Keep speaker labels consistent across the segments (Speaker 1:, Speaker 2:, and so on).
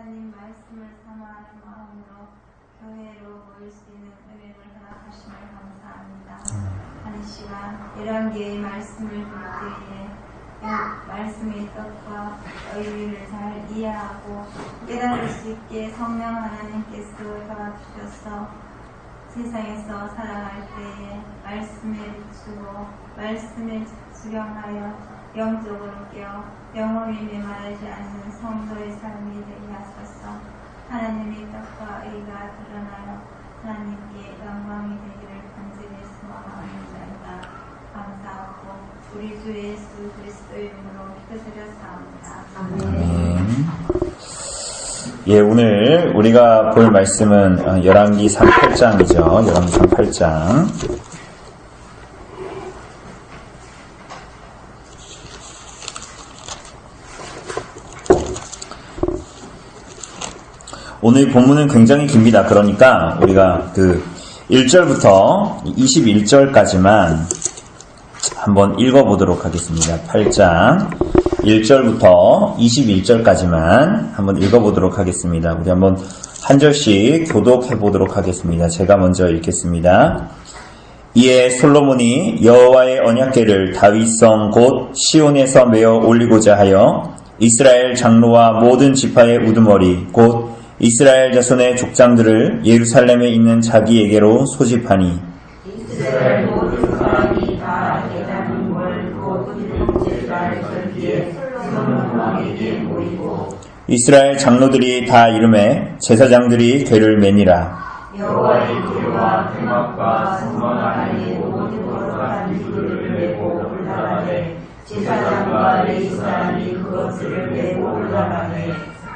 Speaker 1: 하나님 말씀을 사모하는 마음으로 교회로 모일 수 있는 은혜를 허락하심을 감사합니다. 한 시간 열왕기의 말씀을 볼 때에 말씀의 뜻과 의미를 잘 이해하고 깨달을 수 있게 성령 하나님께서 도와주셔서 세상에서 살아갈 때에 말씀에 비추고 말씀에 수경하여 영적으로 깨어 영혼이 메마르지 않는 성도의 삶이 되게 하소서. 하나님의 뜻과 의가 드러나여 하나님께 영광이 되기를 간절히 소망합니다. 감사하고 우리 주 예수 그리스도의 이름으로 기도드렸사옵니다. 아멘.
Speaker 2: 예, 오늘 우리가 볼 말씀은 열왕기상 8장이죠. 열왕기상 8장. 오늘 본문은 굉장히 깁니다. 그러니까 우리가 1절부터 21절까지만 한번 읽어보도록 하겠습니다. 8장 1절부터 21절까지만 한번 읽어보도록 하겠습니다. 우리 한번 한 절씩 교독해보도록 하겠습니다. 제가 먼저 읽겠습니다. 이에 솔로몬이 여호와의 언약궤를 다윗성 곧 시온에서 메어 올리고자 하여 이스라엘 장로와 모든 지파의 우두머리 곧 이스라엘 자손의 족장들을 예루살렘에 있는 자기에게로 소집하니
Speaker 3: 이스라엘 모든 사람이 다 대장은 곧 일곱째달 절기에 솔로몬 왕에게 모이고
Speaker 2: 이스라엘 장로들이 다 이름에 제사장들이 궤를 매니라.
Speaker 3: 여호와의 궤와 대막과 성문 안에 모든 거룩한 기구를 메고 올라가되 제사장과 레위 사람이 그것을 메고 올라가되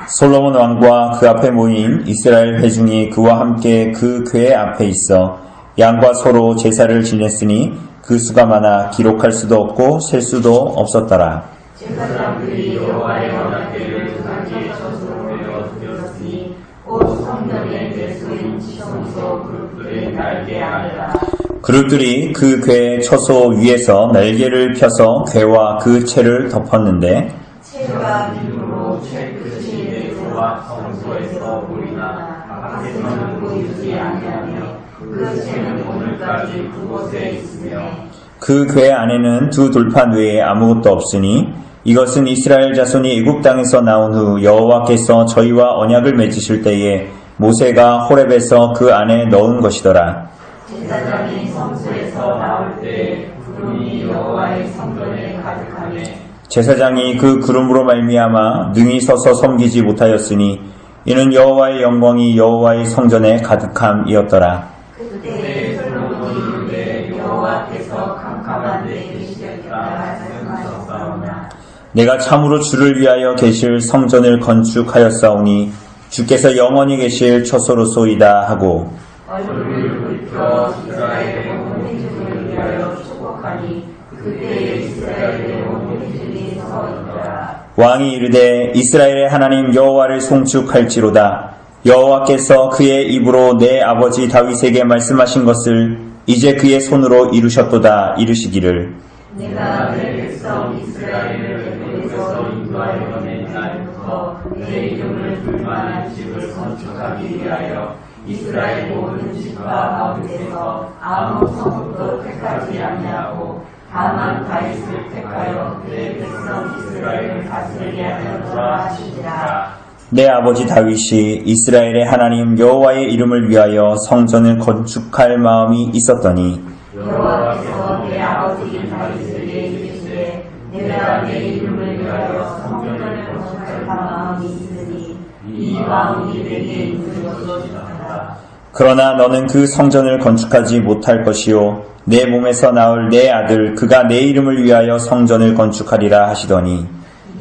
Speaker 2: 솔로몬 왕과 그 앞에 모인 이스라엘 회중이 그와 함께 그 궤 앞에 있어 양과 소로 제사를 지냈으니 그 수가 많아 기록할 수도 없고 셀 수도 없었더라.
Speaker 3: 제사장들이 여호와의 언약궤를 자기의 젖으로 메어 드렸으니 곧 성전의 내수인 지성소 그룹들의 날개 아래라.
Speaker 2: 그룹들이 그 궤 처소 위에서 날개를 펴서 궤와 그 채를 덮었는데
Speaker 3: 채가 밀로 채 끝이 내소와 성소에서 보이나 밖에서는 보이지 아니하며 그 채는 오늘까지 그곳에 있으며
Speaker 2: 그 궤 안에는 두 돌판 외에 아무것도 없으니 이것은 이스라엘 자손이 애굽 땅에서 나온 후 여호와께서 저희와 언약을 맺으실 때에 모세가 호렙에서 그 안에 넣은 것이더라.
Speaker 3: 제사장이 성소에서 나올 때 구름이 여호와의 성전에 가득하며
Speaker 2: 제사장이 그 구름으로 말미암아 능히 서서 섬기지 못하였으니 이는 여호와의 영광이 여호와의 성전에 가득함이었더라.
Speaker 3: 그때 솔로몬이 이르되 여호와께서 캄캄한 데 계시겠다 말씀하셨사오나
Speaker 2: 내가 참으로 주를 위하여 계실 성전을 건축하였사오니 주께서 영원히 계실 처소로소이다 하고
Speaker 3: 얼굴을 붉혀 이스라엘의 온 민족을 위하여 축복하니 그때에 이스라엘의 온 민족이 서 있더라.
Speaker 2: 왕이 이르되 이스라엘의 하나님 여호와를 송축할지로다. 여호와께서 그의 입으로 내 아버지 다윗에게 말씀하신 것을 이제 그의 손으로 이루셨도다. 이르시기를
Speaker 3: 내가 내 백성 이스라엘을 애굽에서 인도하여 낸 날부터 내 이름을 둘만한 집을 건축하기 위하여 이스라엘 모든 지파 가운데서 아무 성읍도 택하지 아니하고 다만 다윗을 택하여 내 백성 이스라엘을 다스리게 하였노라 하시니라.
Speaker 2: 내 아버지 다윗이 이스라엘의 하나님 여호와의 이름을 위하여 성전을 건축할 마음이 있었더니
Speaker 3: 여호와께서 내 아버지 다윗에게 이르시되 내가 내 이름을 위하여 성전을 건축할 마음이 있으니 이 마음이 내게 있는 것이다.
Speaker 2: 그러나 너는 그 성전을 건축하지 못할 것이요 내 몸에서 나올 내 아들 그가 내 이름을 위하여 성전을 건축하리라 하시더니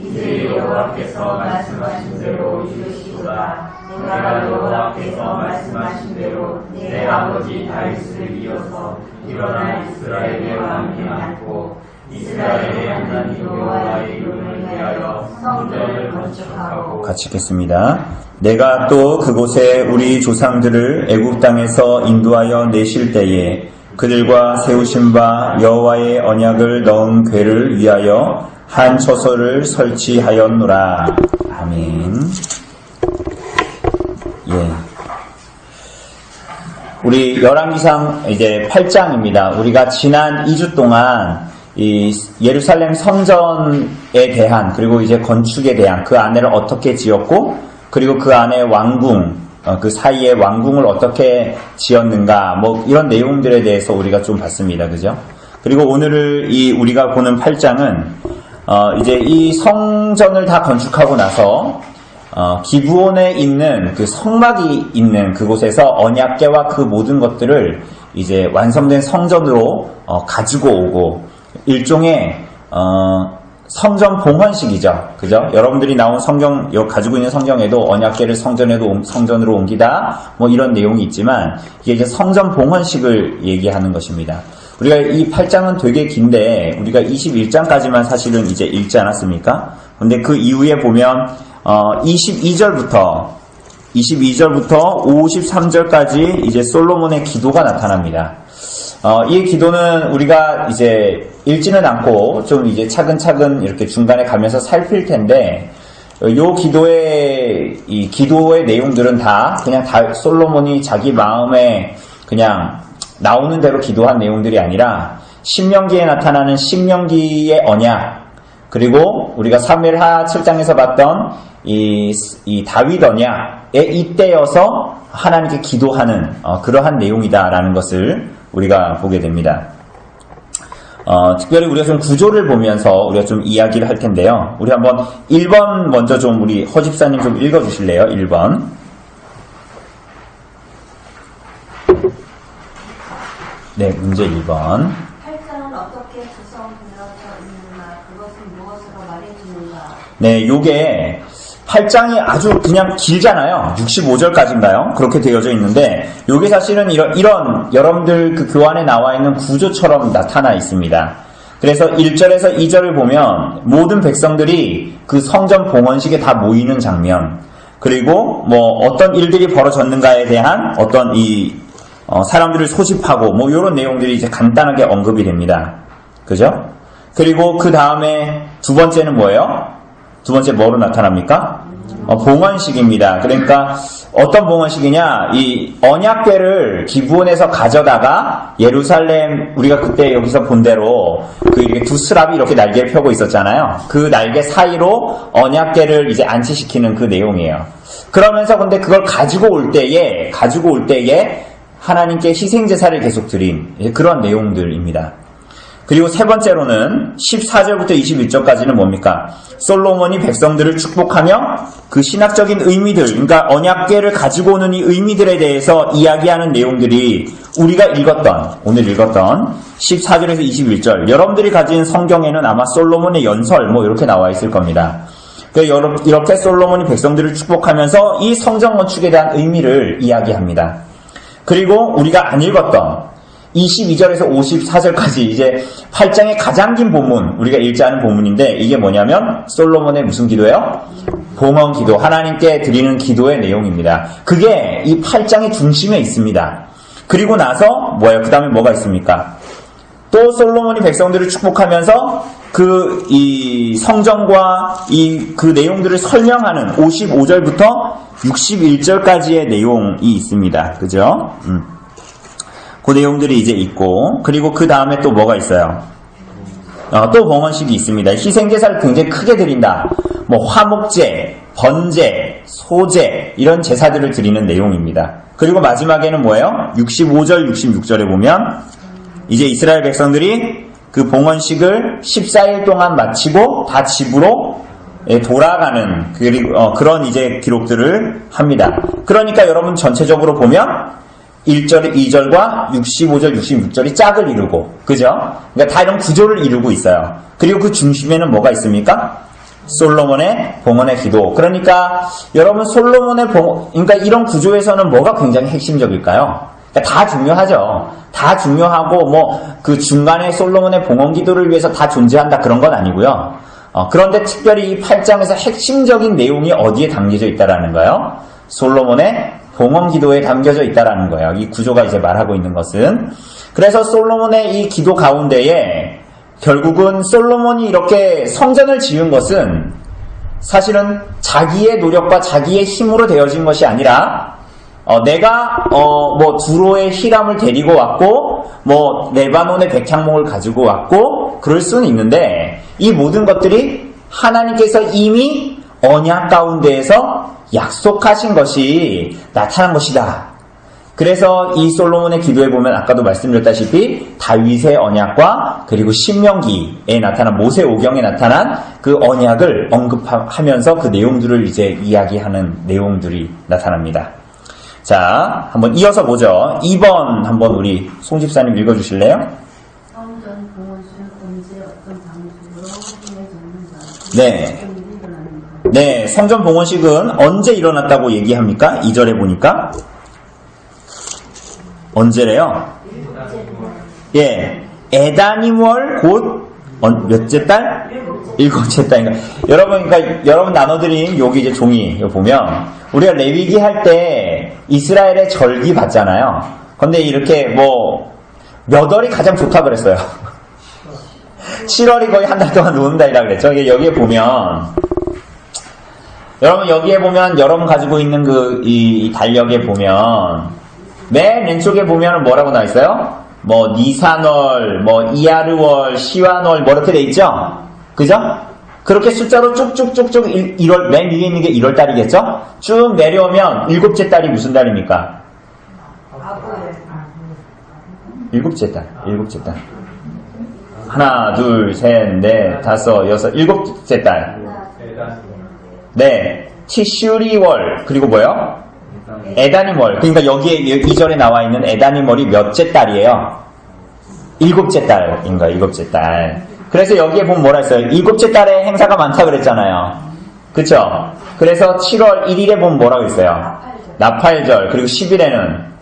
Speaker 3: 이제 여호와께서 말씀하신 대로 이루시도다. 내가 여호와께서 말씀하신 대로 내 아버지 다윗을 이어서 일어나 이스라엘의 왕이 많고 이스라엘의 하나님 여호와의 이름을 위하여 성전을 건축하고
Speaker 2: 같이 읽겠습니다. 내가 또 그곳에 우리 조상들을 애굽 땅에서 인도하여 내실 때에 그들과 세우신 바 여호와의 언약을 넣은 궤를 위하여 한 처소를 설치하였노라. 아멘. 예. 우리 열왕기상 이제 8장입니다. 우리가 지난 2주 동안 이 예루살렘 성전에 대한, 그리고 이제 건축에 대한, 그 안에를 어떻게 지었고, 그리고 그 안에 왕궁, 그 사이에 왕궁을 어떻게 지었는가, 뭐 이런 내용들에 대해서 우리가 좀 봤습니다. 그죠? 그리고 오늘을 우리가 보는 8장은 이제 이 성전을 다 건축하고 나서 기브온에 있는 그 성막이 있는 그곳에서 언약궤와 그 모든 것들을 이제 완성된 성전으로 가지고 오고, 일종의 성전 봉헌식이죠. 그죠? 여러분들이 나온 성경, 가지고 있는 성경에도 언약궤를 성전으로 옮기다, 뭐 이런 내용이 있지만, 이게 이제 성전 봉헌식을 얘기하는 것입니다. 우리가 이 8장은 되게 긴데, 우리가 21장까지만 사실은 이제 읽지 않았습니까? 근데 그 이후에 보면, 22절부터 53절까지 이제 솔로몬의 기도가 나타납니다. 이 기도는 우리가 이제 읽지는 않고 좀 이제 차근차근 이렇게 중간에 가면서 살필 텐데, 이 기도의 내용들은 다 그냥 다 솔로몬이 자기 마음에 그냥 나오는 대로 기도한 내용들이 아니라, 신명기에 나타나는 신명기의 언약, 그리고 우리가 사무엘하 7장에서 봤던 이 다윗 언약에 잇대어서 하나님께 기도하는 그러한 내용이다라는 것을 우리가 보게 됩니다. 특별히 우리가 좀 구조를 보면서 우리가 좀 이야기를 할 텐데요. 우리 한번 1번 먼저 좀 우리 허집사님 좀 읽어주실래요? 1번. 네, 문제 1번.
Speaker 3: 8장은 어떻게 구성되어져 있는가? 그것은 무엇으로 말해주는가?
Speaker 2: 네, 요게 8장이 아주 그냥 길잖아요. 65절까지인가요? 그렇게 되어져 있는데, 요게 사실은 이런 여러분들 그 교환에 나와 있는 구조처럼 나타나 있습니다. 그래서 1절에서 2절을 보면 모든 백성들이 그 성전 봉헌식에 다 모이는 장면, 그리고 뭐 어떤 일들이 벌어졌는가에 대한 어떤 사람들을 소집하고 뭐 이런 내용들이 이제 간단하게 언급이 됩니다. 그죠? 그리고 그 다음에 두 번째는 뭐예요? 두 번째 뭐로 나타납니까? 봉헌식입니다. 그러니까 어떤 봉헌식이냐? 이 언약궤를 기브온에서 가져다가 예루살렘, 우리가 그때 여기서 본 대로 이렇게 두 스랍이 이렇게 날개를 펴고 있었잖아요. 그 날개 사이로 언약궤를 이제 안치시키는 그 내용이에요. 그러면서 근데 그걸 가지고 올 때에 하나님께 희생제사를 계속 드린 그런 내용들입니다. 그리고 세 번째로는 14절부터 21절까지는 뭡니까? 솔로몬이 백성들을 축복하며 그 신학적인 의미들, 그러니까 언약궤를 가지고 오는 이 의미들에 대해서 이야기하는 내용들이 우리가 오늘 읽었던 14절에서 21절, 여러분들이 가진 성경에는 아마 솔로몬의 연설 뭐 이렇게 나와 있을 겁니다. 이렇게 솔로몬이 백성들을 축복하면서 이 성전 건축에 대한 의미를 이야기합니다. 그리고 우리가 안 읽었던 22절에서 54절까지 이제 8장의 가장 긴 본문, 우리가 읽지 않은 본문인데, 이게 뭐냐면 솔로몬의 무슨 기도예요? 봉헌 기도, 하나님께 드리는 기도의 내용입니다. 그게 이 8장의 중심에 있습니다. 그리고 나서 뭐예요? 그 다음에 뭐가 있습니까? 또 솔로몬이 백성들을 축복하면서 이 성전과 그 내용들을 설명하는 55절부터 61절까지의 내용이 있습니다. 그죠? 그 내용들이 이제 있고, 그리고 그 다음에 또 뭐가 있어요? 또 봉헌식이 있습니다. 희생제사를 굉장히 크게 드린다. 뭐 화목제, 번제, 소제 이런 제사들을 드리는 내용입니다. 그리고 마지막에는 뭐예요? 65절, 66절에 보면 이제 이스라엘 백성들이 그 봉헌식을 14일 동안 마치고 다 집으로 돌아가는 그런 이제 기록들을 합니다. 그러니까 여러분 전체적으로 보면 1절, 2절과 65절, 66절이 짝을 이루고, 그죠? 그러니까 다 이런 구조를 이루고 있어요. 그리고 그 중심에는 뭐가 있습니까? 솔로몬의 봉헌의 기도. 그러니까 여러분 그러니까 이런 구조에서는 뭐가 굉장히 핵심적일까요? 그러니까 다 중요하죠. 다 중요하고 그 중간에 솔로몬의 봉헌 기도를 위해서 다 존재한다 그런 건 아니고요. 그런데 특별히 이 8장에서 핵심적인 내용이 어디에 담겨져 있다라는 거예요? 솔로몬의 봉헌 기도에 담겨져 있다라는 거예요. 이 구조가 이제 말하고 있는 것은. 그래서 솔로몬의 이 기도 가운데에 결국은 솔로몬이 이렇게 성전을 지은 것은 사실은 자기의 노력과 자기의 힘으로 되어진 것이 아니라 내가 뭐 두로의 히람을 데리고 왔고 뭐 레바논의 백향목을 가지고 왔고 그럴 수는 있는데 이 모든 것들이 하나님께서 이미 언약 가운데에서 약속하신 것이 나타난 것이다. 그래서 이 솔로몬의 기도에 보면 아까도 말씀드렸다시피 다윗의 언약과 그리고 신명기에 나타난 모세오경에 나타난 그 언약을 언급하면서 그 내용들을 이제 이야기하는 내용들이 나타납니다. 자, 한번 이어서 보죠. 2번 한번 우리 송 집사님 읽어주실래요?
Speaker 3: 성전 봉헌식 언제 어떤 방식으로 행해졌는가?
Speaker 2: 네. 네, 성전 봉헌식은 언제 일어났다고 얘기합니까? 2절에 보니까. 언제래요? 예, 에다님월 곧 몇째 달? 일곱째 달인가? 여러분, 그러니까 여러분 나눠드린 여기 이제 종이 보면 우리가 레위기 할 때 이스라엘의 절기 봤잖아요. 근데 이렇게 뭐 몇 월이 가장 좋다 그랬어요. 7월이 거의 한 달 동안 노는 달이라 그랬죠. 여기에 보면 여러분 여기에 보면 여러분 가지고 있는 그 이 달력에 보면 맨 왼쪽에 보면 뭐라고 나와 있어요? 뭐 니산월, 뭐 이하르월, 시완월 뭐 이렇게 돼 있죠? 그죠? 그렇게 숫자로 쭉쭉쭉쭉 1월 맨 위에 있는 게 1월 달이겠죠? 쭉 내려오면 일곱째 달이 무슨 달입니까? 일곱째 달. 하나, 둘, 셋, 넷, 다섯, 여섯, 일곱째 달. 네, 티슈리월 그리고 뭐요? 에다님월. 그러니까 여기에 2절에 나와 있는 에다님월이 몇째 달이에요? 일곱째 달인가, 일곱째 달. 그래서 여기에 보면 뭐라 했어요? 일곱째 달에 행사가 많다 그랬잖아요. 그쵸? 그래서 7월 1일에 보면 뭐라고 했어요? 나팔절. 그리고 10일에는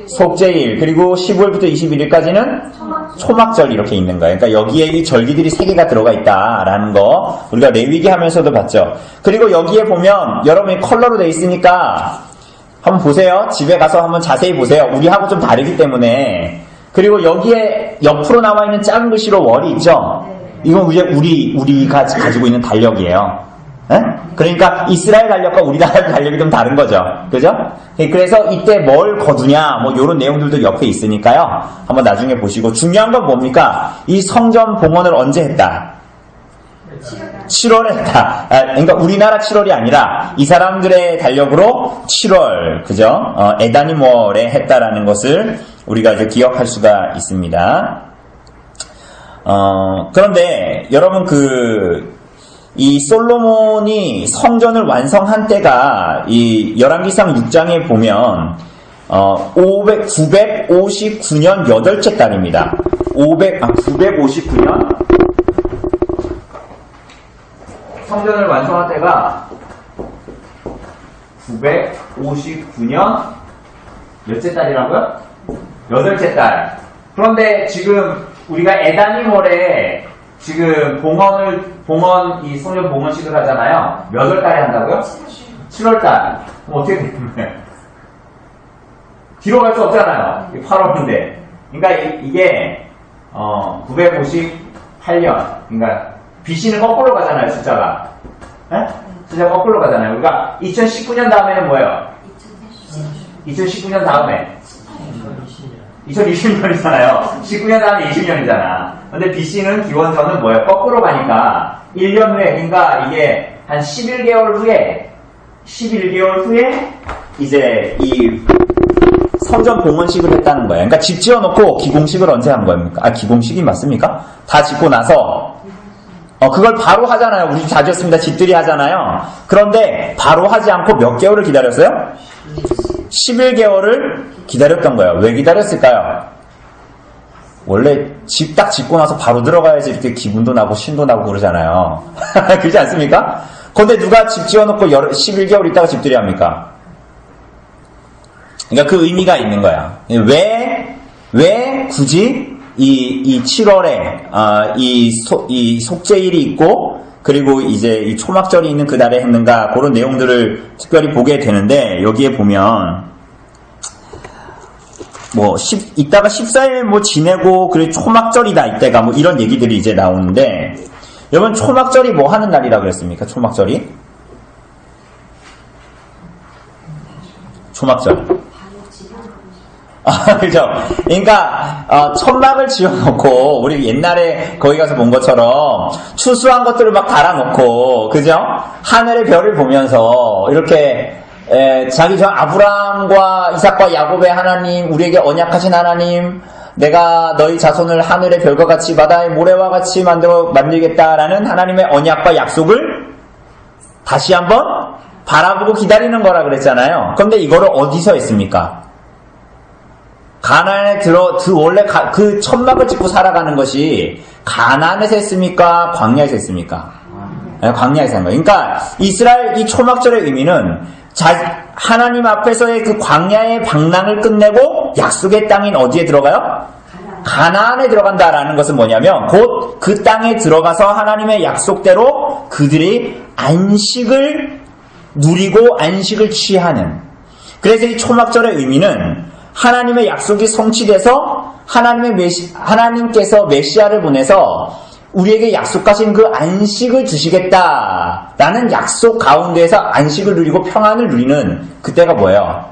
Speaker 2: 속죄일. 그리고 15일부터 21일까지는 초막절 이렇게 있는 거예요. 그러니까 여기에 이 절기들이 3개가 들어가 있다라는 거 우리가 레위기 하면서도 봤죠. 그리고 여기에 보면 여러분이 컬러로 돼 있으니까 한번 보세요. 집에 가서 한번 자세히 보세요. 우리하고 좀 다르기 때문에. 그리고 여기에 옆으로 나와 있는 작은 글씨로 월이 있죠? 이건 이제 우리가 가지고 있는 달력이에요. 에? 그러니까 이스라엘 달력과 우리나라 달력이 좀 다른 거죠. 그죠? 그래서 이때 뭘 거두냐, 뭐 요런 내용들도 옆에 있으니까요. 한번 나중에 보시고. 중요한 건 뭡니까? 이 성전 봉헌을 언제 했다? 7월에 했다. 그러니까 우리나라 7월이 아니라 이 사람들의 달력으로 7월, 그죠? 에다님월에 했다라는 것을 우리가 이제 기억할 수가 있습니다. 그런데 여러분 이 솔로몬이 성전을 완성한 때가 이 열왕기상 6장에 보면 959년 8째 달입니다. 959년 성전을 완성한 때가 959년 몇째 달이라고요? 8째 달. 그런데 지금 우리가 에다님월에 지금 이 성전 봉헌식을 하잖아요. 몇 월 달에 한다고요? 7월 달. 그럼 어떻게 되는 거예요? 뒤로 갈 수 없잖아요. 8월인데. 그러니까 이게 958년. 그러니까 BC는 거꾸로 가잖아요, 숫자가. 네? 숫자가 거꾸로 가잖아요. 그러니까 2019년 다음에는 뭐예요? 2019년 다음에 2020년이잖아요. 19년 다음에 20년이잖아. 근데 BC는 기원전은 뭐예요? 거꾸로 가니까 1년 후에, 그러니까 이게 한 11개월 후에 이제 이 성전 봉헌식을 했다는 거예요. 그러니까 집 지어놓고 기공식을 언제 한 겁니까? 기공식이 맞습니까? 다 짓고 나서 그걸 바로 하잖아요. 우리 다 지었습니다. 집들이 하잖아요. 그런데 바로 하지 않고 몇 개월을 기다렸어요? 11개월을 기다렸던 거예요. 왜 기다렸을까요? 원래 집 딱 짓고 나서 바로 들어가야지 이렇게 기분도 나고 신도 나고 그러잖아요. 그렇지 않습니까? 근데 누가 집 지어놓고 11개월 있다가 집들이 합니까? 그러니까 그 의미가 있는 거야. 왜 굳이 이 7월에 이 속죄일이 있고 그리고 이제 이 초막절이 있는 그 날에 했는가, 그런 내용들을 특별히 보게 되는데, 여기에 보면 이따가 14일 지내고 그리고 초막절이다 이때가 이런 얘기들이 이제 나오는데, 여러분 초막절이 뭐 하는 날이라 그랬습니까? 초막절이 초막절. 그죠? 그러니까, 천막을 지어놓고, 우리 옛날에 거기 가서 본 것처럼, 추수한 것들을 막 달아놓고, 그죠? 하늘의 별을 보면서, 이렇게, 자기 전 아브라함과 이삭과 야곱의 하나님, 우리에게 언약하신 하나님, 내가 너희 자손을 하늘의 별과 같이 바다의 모래와 같이 만들겠다라는 하나님의 언약과 약속을 다시 한번 바라보고 기다리는 거라 그랬잖아요. 그런데 이거를 어디서 했습니까? 가나안에 원래 그 천막을 짓고 살아가는 것이 가나안에서 했습니까? 광야에서 했습니까? 광야에서 한 거예요. 그러니까 이스라엘 이 초막절의 의미는 하나님 앞에서의 그 광야의 방랑을 끝내고 약속의 땅인 어디에 들어가요? 가나안에 들어간다라는 것은 뭐냐면 곧 그 땅에 들어가서 하나님의 약속대로 그들이 안식을 누리고 안식을 취하는. 그래서 이 초막절의 의미는 하나님의 약속이 성취돼서 하나님께서 메시아를 보내서 우리에게 약속하신 그 안식을 주시겠다라는 약속 가운데에서 안식을 누리고 평안을 누리는 그때가 뭐예요?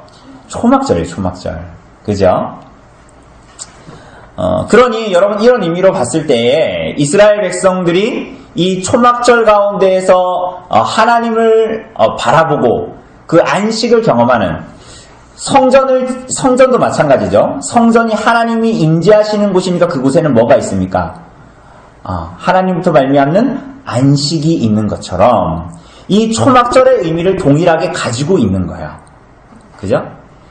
Speaker 2: 초막절이에요, 초막절. 그죠? 그러니 여러분 이런 의미로 봤을 때에 이스라엘 백성들이 이 초막절 가운데에서 하나님을 바라보고 그 안식을 경험하는 성전도 마찬가지죠. 성전이 하나님이 임재하시는 곳이니까 그곳에는 뭐가 있습니까? 하나님부터 말미암는 안식이 있는 것처럼 이 초막절의 의미를 동일하게 가지고 있는 거예요. 그죠?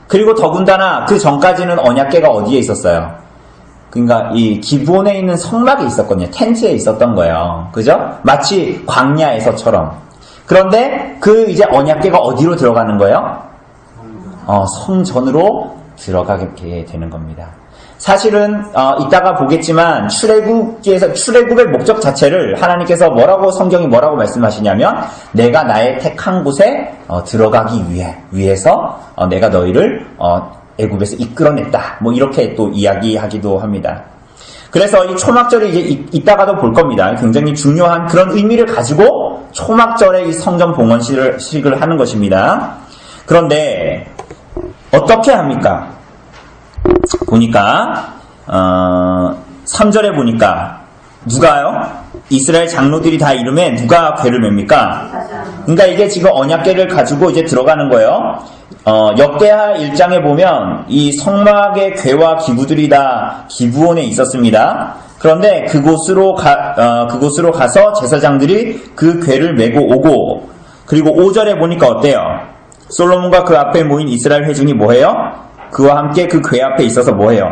Speaker 2: 그리고 더군다나 그 전까지는 언약궤가 어디에 있었어요? 그러니까 이 기브온에 있는 성막에 있었거든요. 텐트에 있었던 거예요. 그죠? 마치 광야에서처럼. 그런데 그 이제 언약궤가 어디로 들어가는 거예요? 성전으로 들어가게 되는 겁니다. 사실은 이따가 보겠지만 출애굽의 목적 자체를 하나님께서 성경이 뭐라고 말씀하시냐면 내가 나의 택한 곳에 들어가기 위해서 내가 너희를 애굽에서 이끌어냈다. 뭐 이렇게 또 이야기하기도 합니다. 그래서 이 초막절이 이제 이따가도 볼 겁니다. 굉장히 중요한 그런 의미를 가지고 초막절에 이 성전 봉헌식을 하는 것입니다. 그런데 어떻게 합니까? 보니까 3절에 보니까 누가요? 이스라엘 장로들이 다 이름에 누가 궤를 맵니까? 그러니까 이게 지금 언약궤를 가지고 이제 들어가는 거예요. 역대하 1장에 보면 이 성막의 궤와 기구들이 다 기브온에 있었습니다. 그런데 그곳으로 가서 제사장들이 그 궤를 메고 오고, 그리고 5절에 보니까 어때요? 솔로몬과 그 앞에 모인 이스라엘 회중이 뭐해요? 그와 함께 그 궤 앞에 있어서 뭐해요?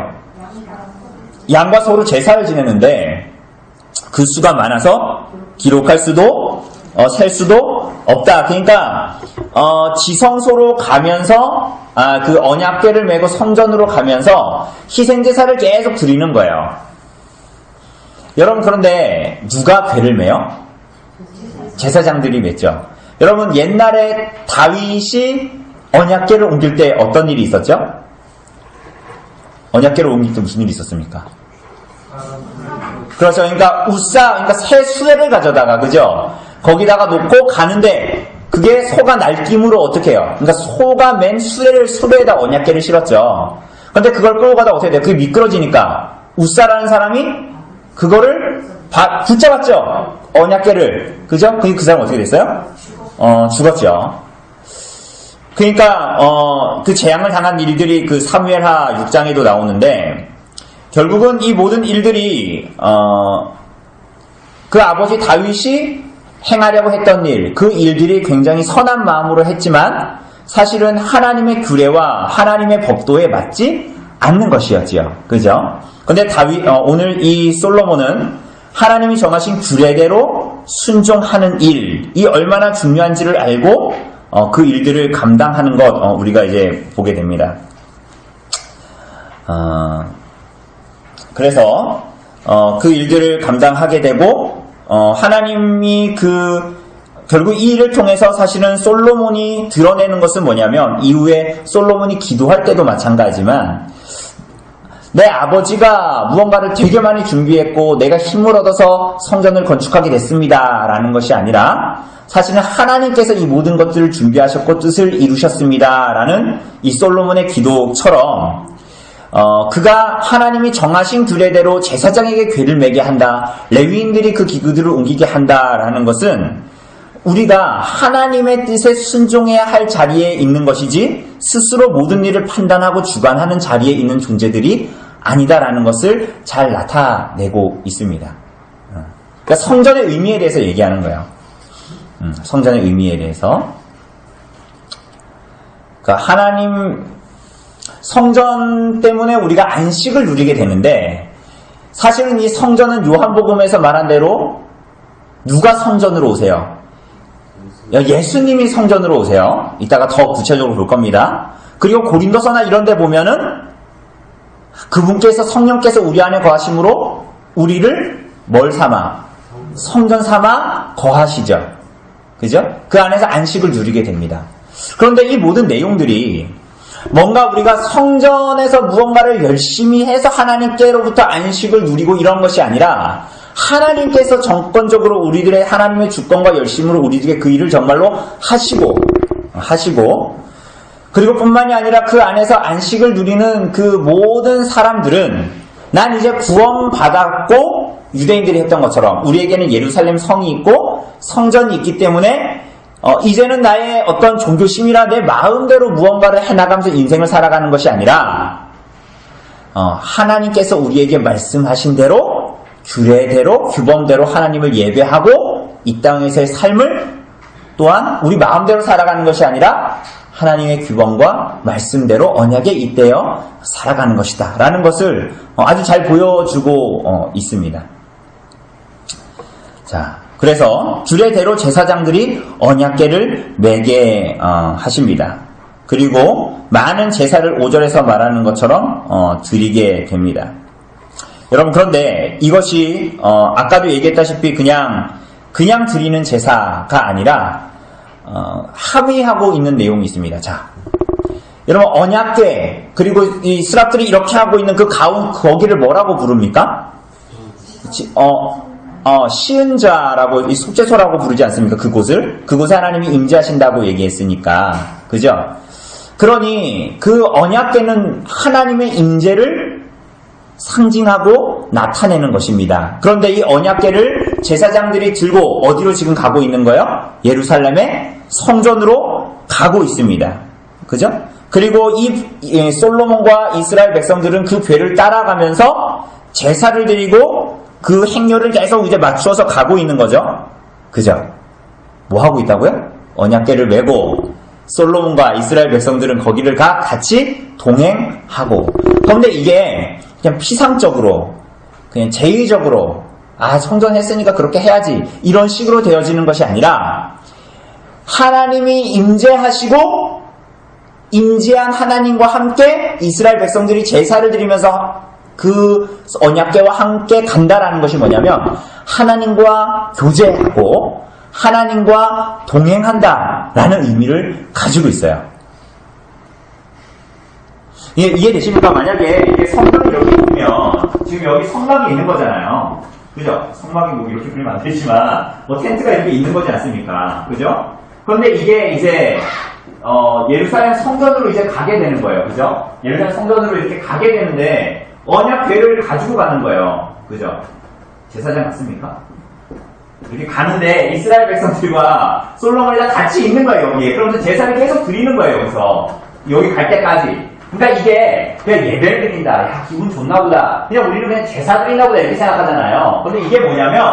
Speaker 2: 양과 소로 제사를 지내는데 그 수가 많아서 기록할 수도 셀 수도 없다. 그러니까 지성소로 가면서 그 언약궤를 메고 성전으로 가면서 희생제사를 계속 드리는 거예요. 여러분, 그런데 누가 궤를 메요? 제사장들이 맸죠. 여러분, 옛날에 다윗이 언약궤를 옮길 때 어떤 일이 있었죠? 언약궤를 옮길 때 무슨 일이 있었습니까? 그렇죠. 그러니까 그러니까 새 수레를 가져다가, 그죠? 거기다가 놓고 가는데 그게 소가 날김으로 어떻게 해요? 그러니까 소가 맨 수레에다 언약궤를 실었죠. 근데 그걸 끌고 가다 어떻게 돼요? 그게 미끄러지니까 우사라는 사람이 그거를 붙잡았죠. 언약궤를. 그죠? 그 사람 어떻게 됐어요? 죽었죠. 그러니까 그 재앙을 당한 일들이 그 사무엘하 6장에도 나오는데, 결국은 이 모든 일들이 그 아버지 다윗이 행하려고 했던 일, 그 일들이 굉장히 선한 마음으로 했지만 사실은 하나님의 규례와 하나님의 법도에 맞지 않는 것이었지요. 그죠? 근데 오늘 이 솔로몬은 하나님이 정하신 규례대로 순종하는 일이 얼마나 중요한지를 알고 그 일들을 감당하는 것 우리가 이제 보게 됩니다. 그래서 그 일들을 감당하게 되고 하나님이 결국 이 일을 통해서 사실은 솔로몬이 드러내는 것은 뭐냐면, 이후에 솔로몬이 기도할 때도 마찬가지지만 내 아버지가 무언가를 되게 많이 준비했고 내가 힘을 얻어서 성전을 건축하게 됐습니다 라는 것이 아니라 사실은 하나님께서 이 모든 것들을 준비하셨고 뜻을 이루셨습니다 라는 이 솔로몬의 기도처럼 그가 하나님이 정하신 규례대로 제사장에게 궤를 매게 한다, 레위인들이 그 기구들을 옮기게 한다라는 것은 우리가 하나님의 뜻에 순종해야 할 자리에 있는 것이지 스스로 모든 일을 판단하고 주관하는 자리에 있는 존재들이 아니다라는 것을 잘 나타내고 있습니다. 그러니까 성전의 의미에 대해서 얘기하는 거예요. 성전의 의미에 대해서. 그러니까 하나님 성전 때문에 우리가 안식을 누리게 되는데 사실은 이 성전은 요한복음에서 말한 대로 누가 성전으로 오세요? 예수님이 성전으로 오세요. 이따가 더 구체적으로 볼 겁니다. 그리고 고린도서나 이런 데 보면은 그분께서 성령께서 우리 안에 거하심으로 우리를 뭘 삼아? 성전 삼아 거하시죠. 그죠? 그 안에서 안식을 누리게 됩니다. 그런데 이 모든 내용들이 뭔가 우리가 성전에서 무언가를 열심히 해서 하나님께로부터 안식을 누리고 이런 것이 아니라 하나님께서 정권적으로 우리들의 하나님의 주권과 열심으로 우리들에게 그 일을 정말로 하시고 그리고 뿐만이 아니라 그 안에서 안식을 누리는 그 모든 사람들은 난 이제 구원받았고 유대인들이 했던 것처럼 우리에게는 예루살렘 성이 있고 성전이 있기 때문에 이제는 나의 어떤 종교심이나 내 마음대로 무언가를 해나가면서 인생을 살아가는 것이 아니라 하나님께서 우리에게 말씀하신 대로 규례대로 규범대로 하나님을 예배하고 이 땅에서의 삶을 또한 우리 마음대로 살아가는 것이 아니라 하나님의 규범과 말씀대로 언약에 잇대어 살아가는 것이다 라는 것을 아주 잘 보여주고 있습니다. 자, 그래서 규례대로 제사장들이 언약궤를 매게 하십니다. 그리고 많은 제사를 5절에서 말하는 것처럼 드리게 됩니다. 여러분, 그런데 이것이 아까도 얘기했다시피 그냥 드리는 제사가 아니라 합의하고 있는 내용이 있습니다. 자, 여러분, 언약궤 그리고 이 스랍들이 이렇게 하고 있는 그 가운 거기를 뭐라고 부릅니까? 시은자라고, 이 속죄소라고 부르지 않습니까? 그곳에 하나님이 임재하신다고 얘기했으니까, 그죠? 그러니 그 언약궤는 하나님의 임재를 상징하고 나타내는 것입니다. 그런데 이 언약궤를 제사장들이 들고 어디로 지금 가고 있는 거예요? 예루살렘의 성전으로 가고 있습니다. 그죠? 그리고 이 솔로몬과 이스라엘 백성들은 그 궤를 따라가면서 제사를 드리고 그 행렬을 계속 이제 맞추어서 가고 있는 거죠. 그죠? 뭐 하고 있다고요? 언약궤를 메고 솔로몬과 이스라엘 백성들은 거기를 같이 동행하고. 그런데 이게 그냥 피상적으로, 그냥 제의적으로, 성전 했으니까 그렇게 해야지, 이런 식으로 되어지는 것이 아니라 하나님이 임재하시고 임재한 하나님과 함께 이스라엘 백성들이 제사를 드리면서 그 언약궤와 함께 간다라는 것이 뭐냐면 하나님과 교제하고 하나님과 동행한다라는 의미를 가지고 있어요. 이해되십니까? 만약에 이게 성전이 여기 있으면 지금 여기 성막이 있는 거잖아요. 그죠? 성막이 뭐 이렇게 그리면 안 되지만 뭐 텐트가 이렇게 있는 거지 않습니까? 그죠? 그런데 이게 이제 예루살렘 성전으로 이제 가게 되는 거예요. 그죠? 예루살렘 성전으로 이렇게 가게 되는데 언약궤를 가지고 가는 거예요. 그죠? 제사장 같습니까? 이렇게 가는데 이스라엘 백성들과 솔로몬이랑 같이 있는 거예요, 여기에. 그러면서 제사를 계속 드리는 거예요, 여기서. 여기 갈 때까지. 그러니까 이게 그냥 예배를 드린다. 야, 기분 좋나 보다. 그냥 우리는 그냥 제사 드리나 보다 이렇게 생각하잖아요. 근데 이게 뭐냐면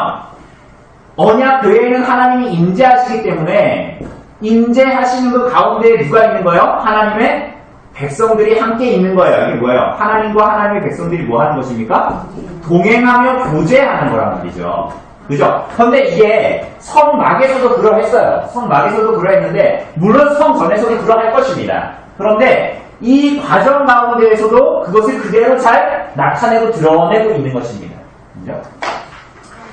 Speaker 2: 언약궤에는 하나님이 임재하시기 때문에 임재하시는 그 가운데에 누가 있는 거예요? 하나님의 백성들이 함께 있는 거예요. 이게 뭐예요? 하나님과 하나님의 백성들이 뭐 하는 것입니까? 동행하며 교제하는 거란 말이죠. 그죠? 그런데 이게 성막에서도 그러했어요. 성막에서도 그러했는데 물론 성전에서도 그러할 것입니다. 그런데 이 과정 가운데에서도 그것을 그대로 잘 나타내고 드러내고 있는 것입니다. 그죠?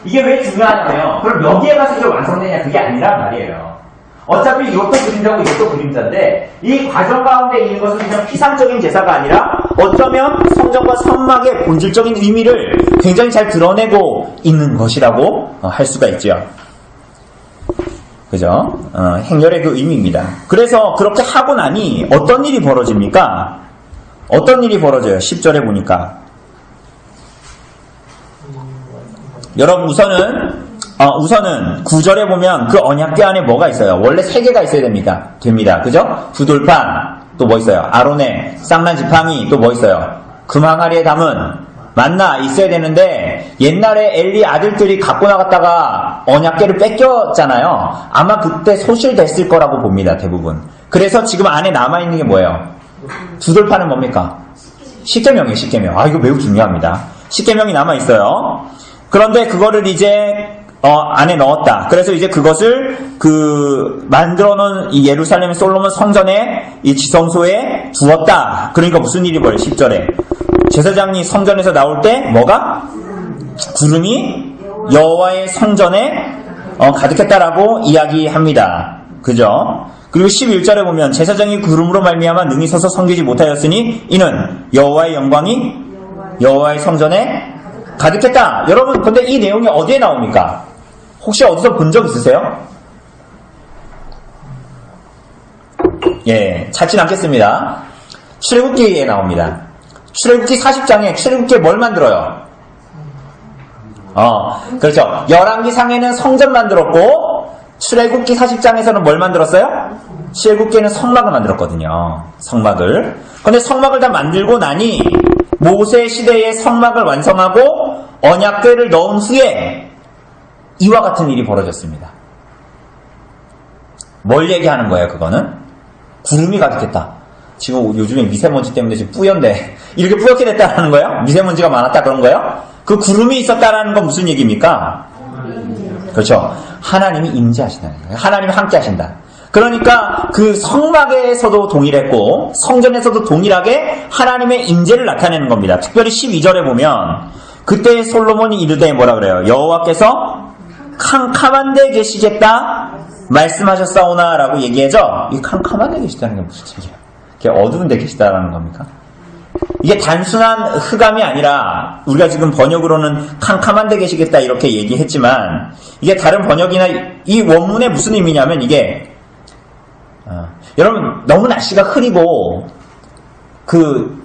Speaker 2: 이게 왜 중요하냐면 그럼 여기에 가서 이게 완성되냐? 그게 아니란 말이에요. 어차피 이것도 그림자고 이것도 그림자인데 이 과정 가운데 있는 것은 그냥 피상적인 제사가 아니라 어쩌면 성전과 성막의 본질적인 의미를 굉장히 잘 드러내고 있는 것이라고 할 수가 있죠. 그죠? 행렬의 그 의미입니다. 그래서 그렇게 하고 나니 어떤 일이 벌어집니까? 어떤 일이 벌어져요? 10절에 보니까. 여러분 우선은 9절에 보면 그 언약궤 안에 뭐가 있어요? 원래 3개가 있어야 됩니다. 그죠? 두 돌판, 또 뭐 있어요? 아론의 쌍난 지팡이, 또 뭐 있어요? 금항아리에 담은 만나 있어야 되는데 옛날에 엘리 아들들이 갖고 나갔다가 언약궤를 뺏겼잖아요. 아마 그때 소실됐을 거라고 봅니다. 대부분. 그래서 지금 안에 남아있는 게 뭐예요? 두 돌판은 뭡니까? 십계명이에요. 십계명. 이거 매우 중요합니다. 십계명이 남아있어요. 그런데 그거를 이제 안에 넣었다. 그래서 이제 그것을 만들어 놓은 이 예루살렘 솔로몬 성전에 이 지성소에 두었다. 그러니까 무슨 일이 벌어요? 10절에. 제사장이 성전에서 나올 때 뭐가? 구름이 여호와의 성전에 가득했다라고 이야기합니다. 그죠? 그리고 11절에 보면 제사장이 구름으로 말미암아 능히 서서 섬기지 못하였으니 이는 여호와의 영광이 여호와의 성전에 가득했다. 여러분 근데 이 내용이 어디에 나옵니까? 혹시 어디서 본 적 있으세요? 예, 찾진 않겠습니다. 출애굽기에 나옵니다. 출애굽기 40장에 출애굽기에 뭘 만들어요? 그렇죠. 열왕기상에는 성전 만들었고 출애굽기 40장에서는 뭘 만들었어요? 출애굽기에는 성막을 만들었거든요. 성막을. 근데 성막을 다 만들고 나니 모세 시대의 성막을 완성하고 언약궤를 넣은 후에 이와 같은 일이 벌어졌습니다. 뭘 얘기하는 거예요, 그거는? 구름이 가득했다. 지금 요즘에 미세먼지 때문에 지금 뿌연데 이렇게 뿌옇게 됐다는 거예요? 미세먼지가 많았다 그런 거예요? 그 구름이 있었다라는 건 무슨 얘기입니까? 그렇죠. 하나님이 임재하신다는 거예요. 하나님이 함께 하신다. 그러니까 그 성막에서도 동일했고 성전에서도 동일하게 하나님의 임재를 나타내는 겁니다. 특별히 12절에 보면 그때 솔로몬이 이르되 뭐라 그래요? 여호와께서 캄캄한 데 계시겠다 말씀하셨사오나 라고 얘기하죠. 이 캄캄한 데 계시다는 게 무슨 얘기예요? 이게 어두운 데 계시다라는 겁니까? 이게 단순한 흑암이 아니라 우리가 지금 번역으로는 캄캄한 데 계시겠다 이렇게 얘기했지만 이게 다른 번역이나 이 원문의 무슨 의미냐면 이게 여러분 너무 날씨가 흐리고 그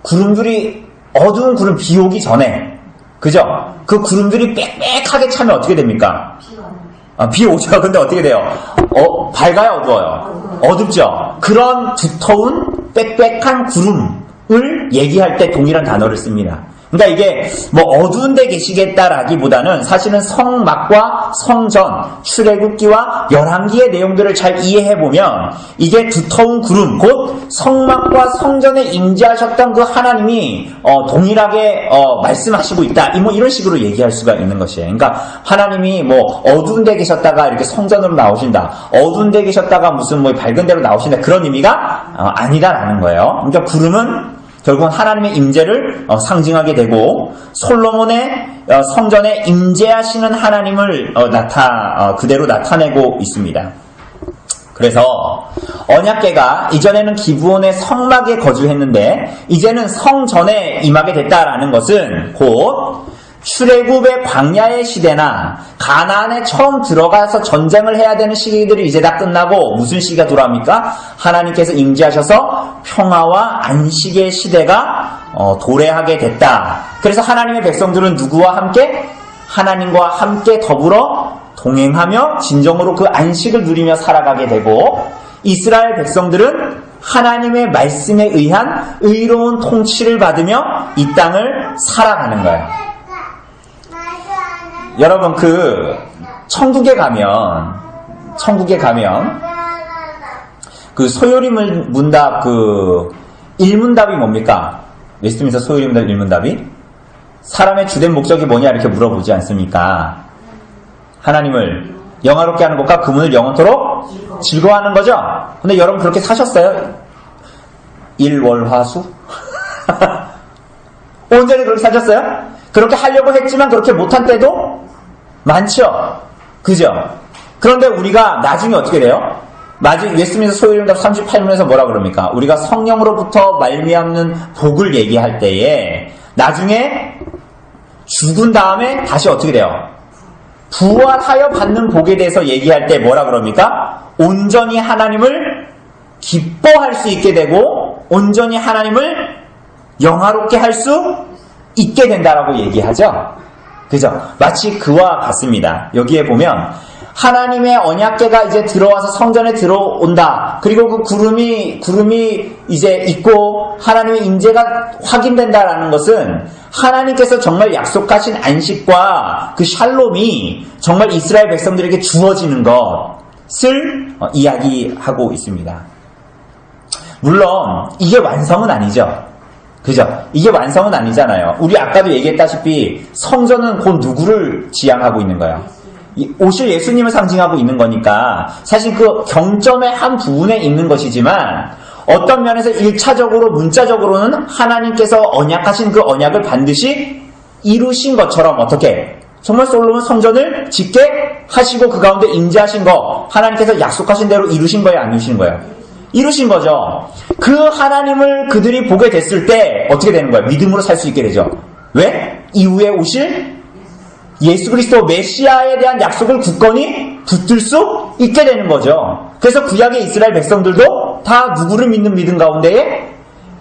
Speaker 2: 구름들이 어두운 구름 비 오기 전에 그죠? 그 구름들이 빽빽하게 차면 어떻게 됩니까? 비 오죠. 근데 어떻게 돼요? 밝아요, 어두워요? 어둡죠. 그런 두터운 빽빽한 구름을 얘기할 때 동일한 단어를 씁니다. 그러니까 이게 뭐 어두운 데 계시겠다라기보다는 사실은 성막과 성전, 출애굽기와 열왕기의 내용들을 잘 이해해보면 이게 두터운 구름, 곧 성막과 성전에 임재하셨던 그 하나님이 동일하게 말씀하시고 있다. 뭐 이런 식으로 얘기할 수가 있는 것이에요. 그러니까 하나님이 뭐 어두운 데 계셨다가 이렇게 성전으로 나오신다. 어두운 데 계셨다가 무슨 뭐 밝은 데로 나오신다. 그런 의미가 아니다라는 거예요. 그러니까 구름은 결국은 하나님의 임재를 상징하게 되고 솔로몬의 성전에 임재하시는 하나님을 그대로 나타내고 있습니다. 그래서 언약궤가 이전에는 기브온의 성막에 거주했는데 이제는 성전에 임하게 됐다라는 것은 곧 출애굽의 광야의 시대나 가나안에 처음 들어가서 전쟁을 해야 되는 시기들이 이제 다 끝나고 무슨 시기가 돌아옵니까? 하나님께서 임재하셔서 평화와 안식의 시대가 도래하게 됐다. 그래서 하나님의 백성들은 누구와 함께? 하나님과 함께 더불어 동행하며 진정으로 그 안식을 누리며 살아가게 되고 이스라엘 백성들은 하나님의 말씀에 의한 의로운 통치를 받으며 이 땅을 살아가는 거예요. 여러분 천국에 가면 그 소요리 문답 그 1문답이 뭡니까? 예수님께서 소요리 문답 1문답이 사람의 주된 목적이 뭐냐 이렇게 물어보지 않습니까? 하나님을 영화롭게 하는 것과 그분을 영원토록 즐거워하는 거죠? 근데 여러분 그렇게 사셨어요? 일월화수? 온전히 그렇게 사셨어요? 그렇게 하려고 했지만 그렇게 못한 때도 많죠? 그죠? 그런데 우리가 나중에 어떻게 돼요? 웨스트민스터 소유림답 38문에서 뭐라 그럽니까? 우리가 성령으로부터 말미암는 복을 얘기할 때에 나중에 죽은 다음에 다시 어떻게 돼요? 부활하여 받는 복에 대해서 얘기할 때 뭐라 그럽니까? 온전히 하나님을 기뻐할 수 있게 되고 온전히 하나님을 영화롭게 할 수 있게 된다라고 얘기하죠. 그죠? 마치 그와 같습니다. 여기에 보면 하나님의 언약궤가 이제 들어와서 성전에 들어온다. 그리고 그 구름이 이제 있고 하나님의 임재가 확인된다라는 것은 하나님께서 정말 약속하신 안식과 그 샬롬이 정말 이스라엘 백성들에게 주어지는 것을 이야기하고 있습니다. 물론 이게 완성은 아니죠. 그죠? 이게 완성은 아니잖아요. 우리 아까도 얘기했다시피 성전은 곧 누구를 지향하고 있는 거예요? 오실 예수님을 상징하고 있는 거니까 사실 그 경점의 한 부분에 있는 것이지만 어떤 면에서 1차적으로 문자적으로는 하나님께서 언약하신 그 언약을 반드시 이루신 것처럼 어떻게 정말 솔로몬 성전을 짓게 하시고 그 가운데 임재하신 거 하나님께서 약속하신 대로 이루신 거예요? 안 이루신 거예요? 이루신 거죠. 그 하나님을 그들이 보게 됐을 때 어떻게 되는 거예요? 믿음으로 살 수 있게 되죠. 왜? 이후에 오실 예수 그리스도 메시아에 대한 약속을 굳건히 붙들 수 있게 되는 거죠. 그래서 구약의 이스라엘 백성들도 다 누구를 믿는 믿음 가운데에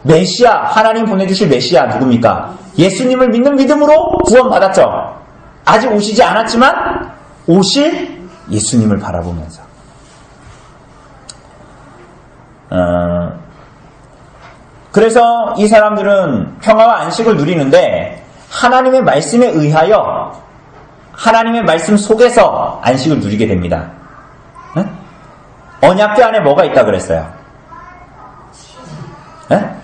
Speaker 2: 메시아, 하나님 보내주실 메시아 누굽니까? 예수님을 믿는 믿음으로 구원받았죠. 아직 오시지 않았지만 오실 예수님을 바라보면서 그래서 이 사람들은 평화와 안식을 누리는데 하나님의 말씀에 의하여 하나님의 말씀 속에서 안식을 누리게 됩니다. 네? 언약궤 안에 뭐가 있다 그랬어요? 네?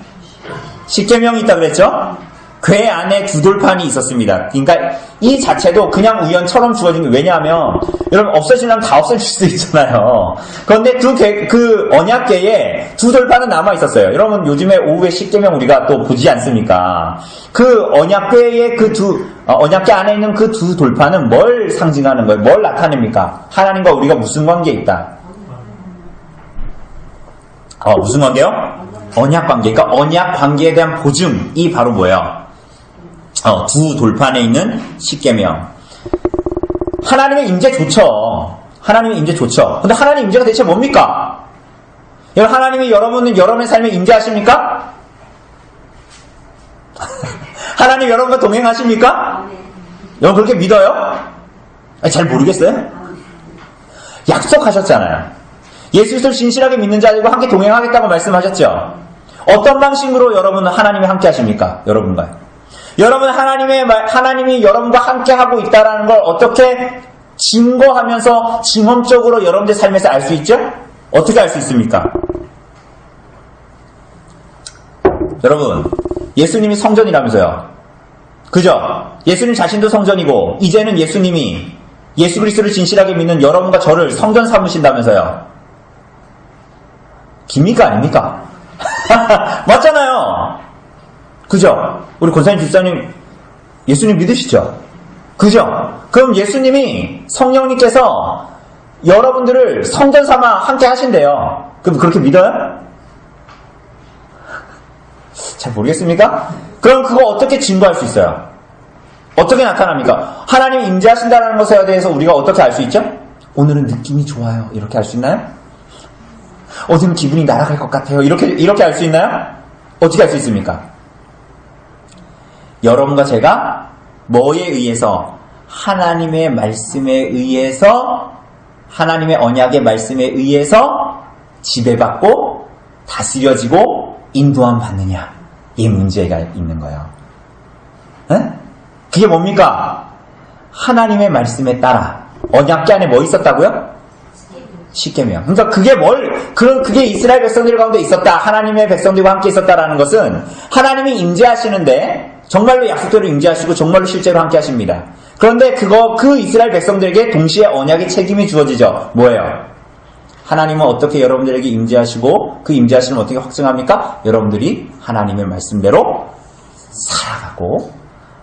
Speaker 2: 십계명이 있다 그랬죠? 궤 안에 두 돌판이 있었습니다. 그러니까 이 자체도 그냥 우연처럼 주어진 게 왜냐하면 여러분 없어지려면 다 없애줄 수 있잖아요. 그런데 그 언약궤에 두 돌판은 남아 있었어요. 여러분 요즘에 오후에 십계명 우리가 또 보지 않습니까? 그 언약궤의 언약궤 안에 있는 그 두 돌판은 뭘 상징하는 거예요? 뭘 나타냅니까? 하나님과 우리가 무슨 관계에 있다? 무슨 관계요? 언약 관계. 그러니까 언약 관계에 대한 보증이 바로 뭐예요? 두 돌판에 있는 십계명. 하나님의 임재 좋죠. 하나님의 임재 좋죠. 근데 하나님의 임재가 대체 뭡니까? 여러분 하나님이 여러분의 삶에 임재하십니까? 하나님 여러분과 동행하십니까? 여러분 그렇게 믿어요? 잘 모르겠어요? 약속하셨잖아요. 예수 그리스도를 진실하게 믿는 자들과 함께 동행하겠다고 말씀하셨죠. 어떤 방식으로 여러분은 하나님이 함께 하십니까? 여러분과. 하나님이 여러분과 함께 하고 있다는 걸 어떻게 증거하면서 증언적으로 여러분들 삶에서 알 수 있죠? 어떻게 알 수 있습니까? 여러분, 예수님이 성전이라면서요. 그죠? 예수님 자신도 성전이고, 이제는 예수님이 예수 그리스도를 진실하게 믿는 여러분과 저를 성전 삼으신다면서요. 깁니까? 아닙니까? 맞잖아요. 그죠? 우리 권사님 집사님 예수님 믿으시죠? 그죠? 그럼 예수님이 성령님께서 여러분들을 성전 삼아 함께 하신대요. 그럼 그렇게 믿어요? 잘 모르겠습니까? 그럼 그거 어떻게 증거할 수 있어요? 어떻게 나타납니까? 하나님이 임재하신다는 것에 대해서 우리가 어떻게 알 수 있죠? 오늘은 느낌이 좋아요. 이렇게 알 수 있나요? 어제는 기분이 날아갈 것 같아요. 이렇게 알 수 있나요? 어떻게 알 수 있습니까? 여러분과 제가 뭐에 의해서? 하나님의 말씀에 의해서, 하나님의 언약의 말씀에 의해서 지배받고 다스려지고 인도함 받느냐, 이 문제가 있는 거예요. 에? 그게 뭡니까? 하나님의 말씀에 따라. 언약궤 안에 뭐 있었다고요? 십계명. 그러니까 그게 이스라엘 백성들 가운데 있었다. 하나님의 백성들과 함께 있었다라는 것은 하나님이 임재하시는데 정말로 약속대로 임재하시고 정말로 실제로 함께 하십니다. 그런데 그 이스라엘 백성들에게 동시에 언약의 책임이 주어지죠. 뭐예요? 하나님은 어떻게 여러분들에게 임재하시고 그 임재하심을 어떻게 확증합니까? 여러분들이 하나님의 말씀대로 살아가고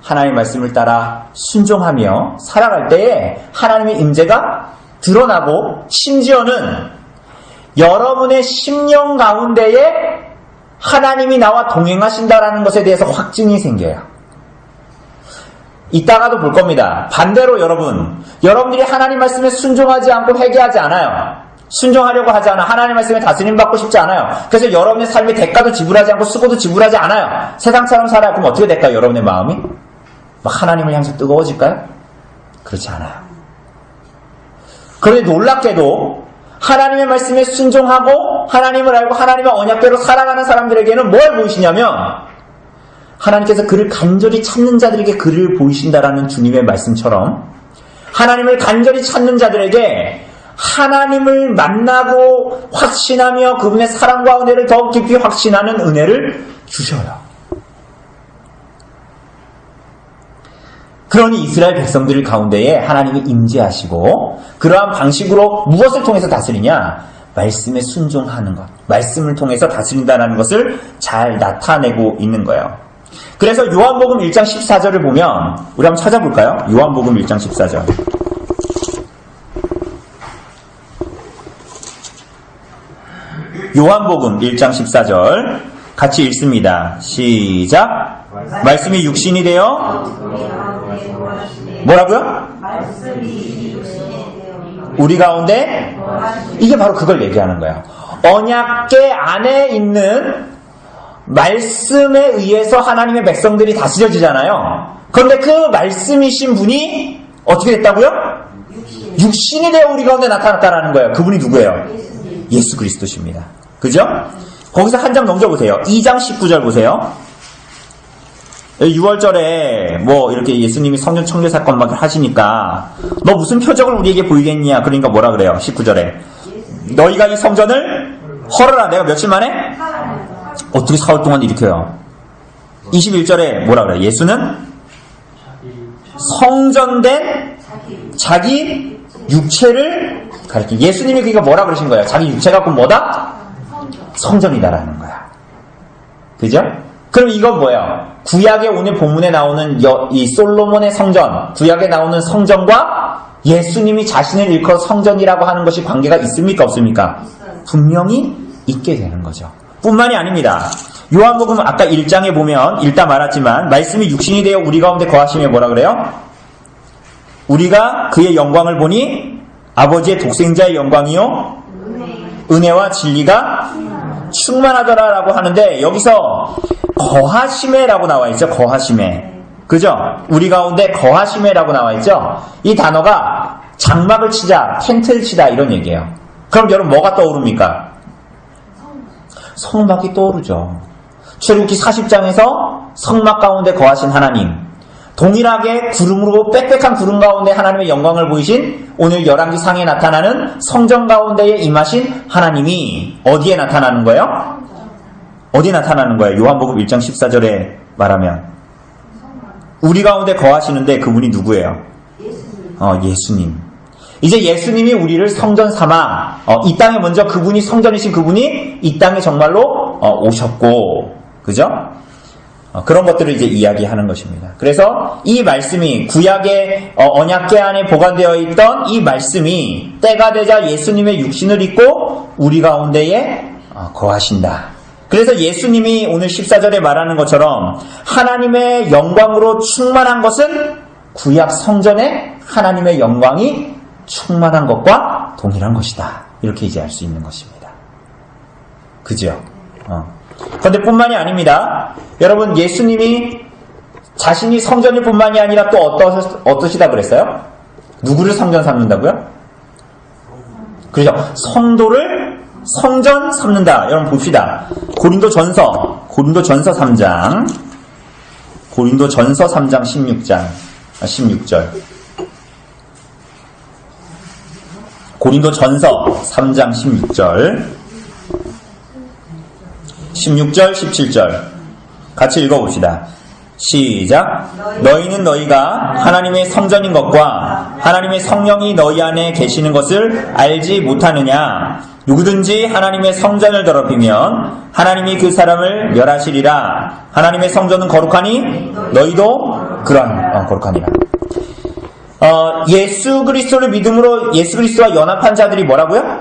Speaker 2: 하나님의 말씀을 따라 순종하며 살아갈 때에 하나님의 임재가 드러나고 심지어는 여러분의 심령 가운데에 하나님이 나와 동행하신다라는 것에 대해서 확증이 생겨요. 이따가도 볼 겁니다. 반대로 여러분들이 하나님 말씀에 순종하지 않고 회개하지 않아요. 순종하려고 하지 않아. 하나님 말씀에 다스림 받고 싶지 않아요. 그래서 여러분의 삶의 대가도 지불하지 않고 수고도 지불하지 않아요. 세상처럼 살아요. 그럼 어떻게 될까요? 여러분의 마음이? 막 하나님을 향해서 뜨거워질까요? 그렇지 않아요. 그런데 놀랍게도 하나님의 말씀에 순종하고 하나님을 알고 하나님의 언약대로 살아가는 사람들에게는 뭘 보이시냐면 하나님께서 그를 간절히 찾는 자들에게 그를 보이신다라는 주님의 말씀처럼 하나님을 간절히 찾는 자들에게 하나님을 만나고 확신하며 그분의 사랑과 은혜를 더욱 깊이 확신하는 은혜를 주셔요. 그러니 이스라엘 백성들 가운데에 하나님이 임재하시고 그러한 방식으로 무엇을 통해서 다스리냐? 말씀에 순종하는 것, 말씀을 통해서 다스린다는 것을 잘 나타내고 있는 거예요. 그래서 요한복음 1장 14절을 보면 우리 한번 찾아볼까요? 요한복음 1장 14절. 요한복음 1장 14절 같이 읽습니다. 시작. 말씀이 육신이 되어 뭐라고요? 우리 가운데 이게 바로 그걸 얘기하는 거예요. 언약궤 안에 있는 말씀에 의해서 하나님의 백성들이 다스려지잖아요. 그런데 그 말씀이신 분이 어떻게 됐다고요? 육신이 되어 우리 가운데 나타났다는 거예요. 그분이 누구예요? 예수 그리스도십니다. 그죠? 거기서 한 장 넘겨보세요. 2장 19절 보세요. 6월절에 뭐 이렇게 예수님이 성전 청결 사건 막 하시니까 너 무슨 표적을 우리에게 보이겠냐? 그러니까 뭐라 그래요? 19절에 너희가 이 성전을 헐어라. 내가 며칠 만에? 어떻게 4월 동안 일으켜요? 21절에 뭐라 그래요? 예수는 성전된 자기 육체를 가리키는 예수님이 그러니까 뭐라 그러신 거예요? 자기 육체가 그 뭐다? 성전이다라는 거야. 그죠? 그럼 이건 뭐예요? 구약의 오늘 본문에 나오는 이 솔로몬의 성전, 구약에 나오는 성전과 예수님이 자신을 일컬어 성전이라고 하는 것이 관계가 있습니까? 없습니까? 분명히 있게 되는 거죠. 뿐만이 아닙니다. 요한복음 아까 1장에 보면 읽다 말았지만 말씀이 육신이 되어 우리 가운데 거하시며 뭐라 그래요? 우리가 그의 영광을 보니 아버지의 독생자의 영광이요 은혜와 진리가 충만하더라라고 하는데 여기서 거하심에라고 나와 있죠. 거하심에. 그죠? 우리 가운데 거하심에라고 나와 있죠. 이 단어가 장막을 치자, 텐트를 치다 이런 얘기예요. 그럼 여러분 뭐가 떠오릅니까? 성막이 떠오르죠. 출애굽기 40장에서 성막 가운데 거하신 하나님, 동일하게 구름으로 빽빽한 구름 가운데 하나님의 영광을 보이신 오늘 열왕기 상에 나타나는 성전 가운데에 임하신 하나님이 어디에 나타나는 거예요? 어디 나타나는 거예요? 요한복음 1장 14절에 말하면 우리 가운데 거하시는데 그분이 누구예요? 예수님. 이제 예수님이 우리를 성전 삼아 이 땅에 먼저 그분이 성전이신 그분이 이 땅에 정말로 오셨고, 그죠? 그런 것들을 이제 이야기하는 것입니다. 그래서 이 말씀이 구약의 언약궤 안에 보관되어 있던 이 말씀이 때가 되자 예수님의 육신을 입고 우리 가운데에 거하신다. 그래서 예수님이 오늘 14절에 말하는 것처럼 하나님의 영광으로 충만한 것은 구약 성전에 하나님의 영광이 충만한 것과 동일한 것이다. 이렇게 이제 알 수 있는 것입니다. 그죠? 그런데 뿐만이 아닙니다. 여러분, 예수님이 자신이 성전일 뿐만이 아니라 또 어떠시다 그랬어요? 누구를 성전 삼는다고요? 그렇죠. 성도를 성전 삼는다. 여러분 봅시다. 고린도전서 3장 16절 고린도전서 3장 16절 17절 같이 읽어봅시다. 시작. 너희는 너희가 하나님의 성전인 것과 하나님의 성령이 너희 안에 계시는 것을 알지 못하느냐? 누구든지 하나님의 성전을 더럽히면 하나님이 그 사람을 멸하시리라. 하나님의 성전은 거룩하니 너희도 거룩하니라. 예수 그리스도를 믿음으로 예수 그리스도와 연합한 자들이 뭐라고요?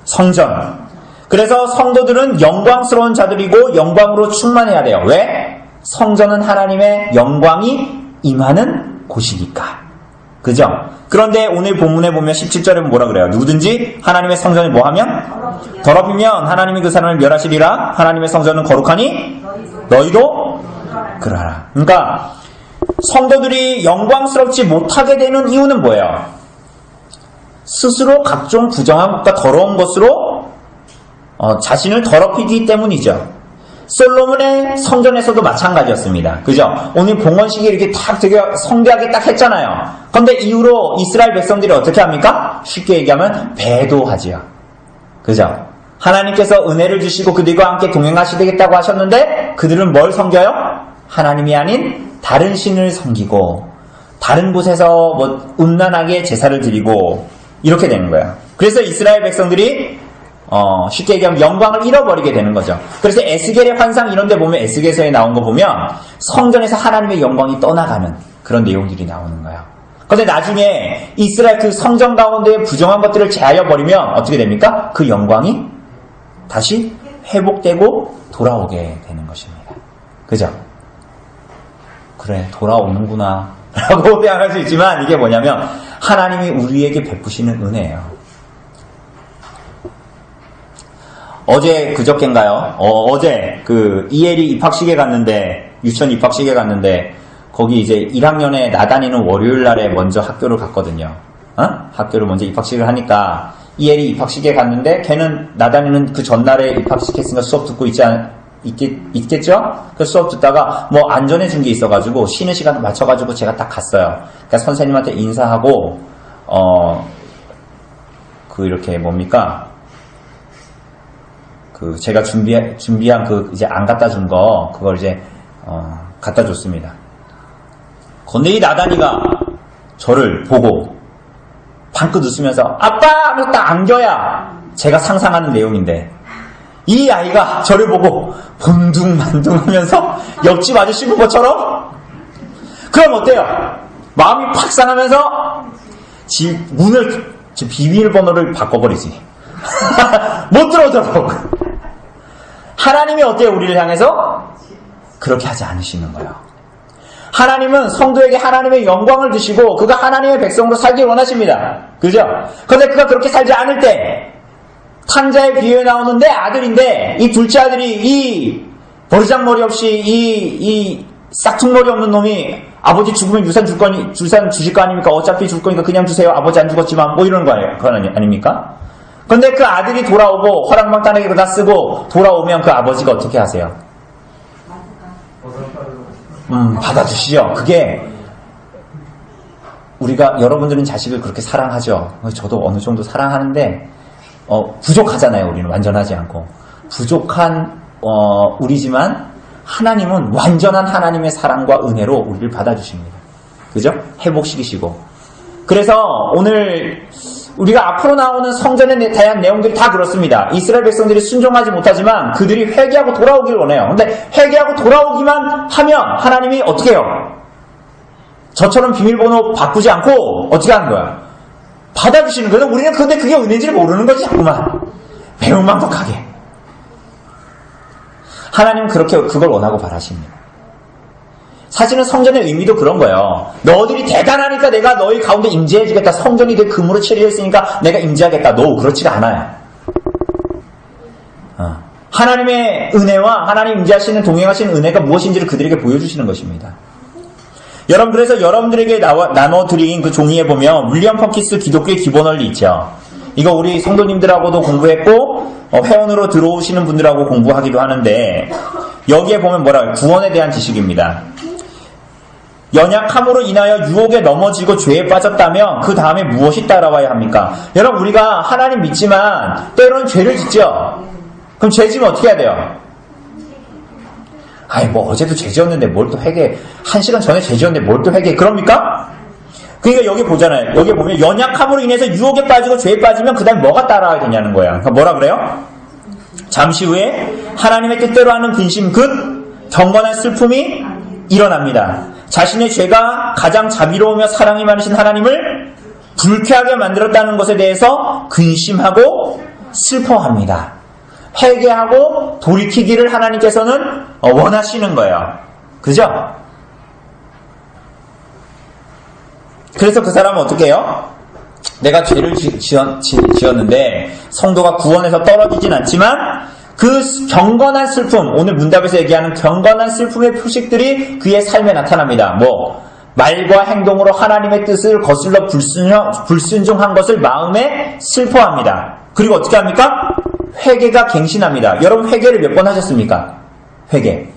Speaker 2: 성전. 그래서 성도들은 영광스러운 자들이고 영광으로 충만해야 돼요. 왜? 성전은 하나님의 영광이 임하는 곳이니까. 그죠? 그런데 오늘 본문에 보면 17절에 뭐라 그래요? 누구든지 하나님의 성전을 뭐하면? 더럽히면 하나님이 그 사람을 멸하시리라. 하나님의 성전은 거룩하니 너희도 그러라. 그러니까 성도들이 영광스럽지 못하게 되는 이유는 뭐예요? 스스로 각종 부정한 것과 더러운 것으로 자신을 더럽히기 때문이죠. 솔로몬의 성전에서도 마찬가지였습니다. 그죠? 오늘 봉헌식이 이렇게 딱 되게 성대하게 딱 했잖아요. 그런데 이후로 이스라엘 백성들이 어떻게 합니까? 쉽게 얘기하면 배도하지요. 그죠? 하나님께서 은혜를 주시고 그들과 함께 동행하시겠다고 하셨는데 그들은 뭘 섬겨요? 하나님이 아닌 다른 신을 섬기고 다른 곳에서 뭐 음란하게 제사를 드리고 이렇게 되는 거예요. 그래서 이스라엘 백성들이 쉽게 얘기하면 영광을 잃어버리게 되는 거죠. 그래서 에스겔의 환상 이런 데 보면 에스겔서에 나온 거 보면 성전에서 하나님의 영광이 떠나가는 그런 내용들이 나오는 거예요. 그런데 나중에 이스라엘 그 성전 가운데 부정한 것들을 제하여 버리면 어떻게 됩니까? 그 영광이 다시 회복되고 돌아오게 되는 것입니다. 그죠? 그래, 돌아오는구나 라고 생각할 수 있지만 이게 뭐냐면 하나님이 우리에게 베푸시는 은혜예요. 어제 그저께인가요? 어제 그 이엘이 입학식에 갔는데 유치원 입학식에 갔는데 거기 이제 1학년에 나단이는 월요일 날에 먼저 학교를 갔거든요. 학교를 먼저 입학식을 하니까 이엘이 입학식에 갔는데 걔는 나단이는 그 전날에 입학식했으니까 수업 듣고 있겠죠? 그 수업 듣다가 뭐 안전해 준 게 있어가지고 쉬는 시간 맞춰가지고 제가 딱 갔어요. 그러니까 선생님한테 인사하고 이렇게 뭡니까? 제가 준비한 이제 안 갖다 준 거, 그걸 이제, 갖다 줬습니다. 근데 이 나단이가 저를 보고, 방긋 웃으면서, 아빠! 하면서 딱 안겨야, 제가 상상하는 내용인데, 이 아이가 저를 보고, 본둥만둥 하면서, 옆집 아저씨 본 것처럼? 그럼 어때요? 마음이 팍 상하면서, 비밀번호를 바꿔버리지. 못 들어오도록. 하나님이 어때요? 우리를 향해서? 그렇게 하지 않으시는 거예요. 하나님은 성도에게 하나님의 영광을 주시고 그가 하나님의 백성으로 살길 원하십니다. 그죠? 그런데 그가 그렇게 살지 않을 때 탕자의 비유에 나오는데 아들인데 이 둘째 아들이 이 버르장머리 없이 이 싹퉁머리 없는 놈이 아버지 죽으면 유산 주실 거 아닙니까? 어차피 줄 거니까 그냥 주세요. 아버지 안 죽었지만 뭐 이런 거 아닙니까? 근데 그 아들이 돌아오고 허랑방탄하게 다 쓰고 돌아오면 그 아버지가 어떻게 하세요? 받아주시죠. 그게 우리가 여러분들은 자식을 그렇게 사랑하죠. 저도 어느 정도 사랑하는데 부족하잖아요. 우리는 완전하지 않고 부족한 우리지만 하나님은 완전한 하나님의 사랑과 은혜로 우리를 받아주십니다. 그죠? 회복시키시고 그래서 오늘 우리가 앞으로 나오는 성전에 대한 내용들이 다 그렇습니다. 이스라엘 백성들이 순종하지 못하지만 그들이 회개하고 돌아오길 원해요. 근데 회개하고 돌아오기만 하면 하나님이 어떻게 해요? 저처럼 비밀번호 바꾸지 않고 어떻게 하는 거야? 받아주시는 거예요. 우리는 근데 그게 은혜인지를 모르는 거지 자꾸만. 배은망덕하게. 하나님은 그렇게 그걸 원하고 바라십니다. 사실은 성전의 의미도 그런 거예요. 너희들이 대단하니까 내가 너희 가운데 임재해주겠다. 성전이 내 금으로 칠해졌으니까 내가 임재하겠다. No, 그렇지가 않아요. 하나님의 은혜와 하나님 임재하시는 동행하시는 은혜가 무엇인지를 그들에게 보여주시는 것입니다. 여러분 그래서 여러분들에게 나눠드린 그 종이에 보면 윌리엄 퍼킨스 기독교의 기본 원리 있죠. 이거 우리 성도님들하고도 공부했고 회원으로 들어오시는 분들하고 공부하기도 하는데 여기에 보면 뭐라고요? 구원에 대한 지식입니다. 연약함으로 인하여 유혹에 넘어지고 죄에 빠졌다면 그 다음에 무엇이 따라와야 합니까? 여러분 우리가 하나님 믿지만 때로는 죄를 짓죠. 그럼 죄 지면 어떻게 해야 돼요? 뭐 어제도 죄 지었는데 뭘 또 회개해. 1시간 전에 죄 지었는데 뭘 또 회개해. 그럽니까? 그러니까 여기 보잖아요. 여기 보면 연약함으로 인해서 유혹에 빠지고 죄에 빠지면 그 다음에 뭐가 따라와야 되냐는 거야. 그러니까 뭐라 그래요? 잠시 후에 하나님의 뜻대로 하는 근심 그 경건한 슬픔이 일어납니다. 자신의 죄가 가장 자비로우며 사랑이 많으신 하나님을 불쾌하게 만들었다는 것에 대해서 근심하고 슬퍼합니다. 회개하고 돌이키기를 하나님께서는 원하시는 거예요. 그죠? 그래서 그 사람은 어떻게 해요? 내가 죄를 지었는데 성도가 구원에서 떨어지진 않지만 그 경건한 슬픔, 오늘 문답에서 얘기하는 경건한 슬픔의 표식들이 그의 삶에 나타납니다. 말과 행동으로 하나님의 뜻을 거슬러 불순종한 것을 마음에 슬퍼합니다. 그리고 어떻게 합니까? 회개가 갱신합니다. 여러분 회개를 몇 번 하셨습니까? 회개.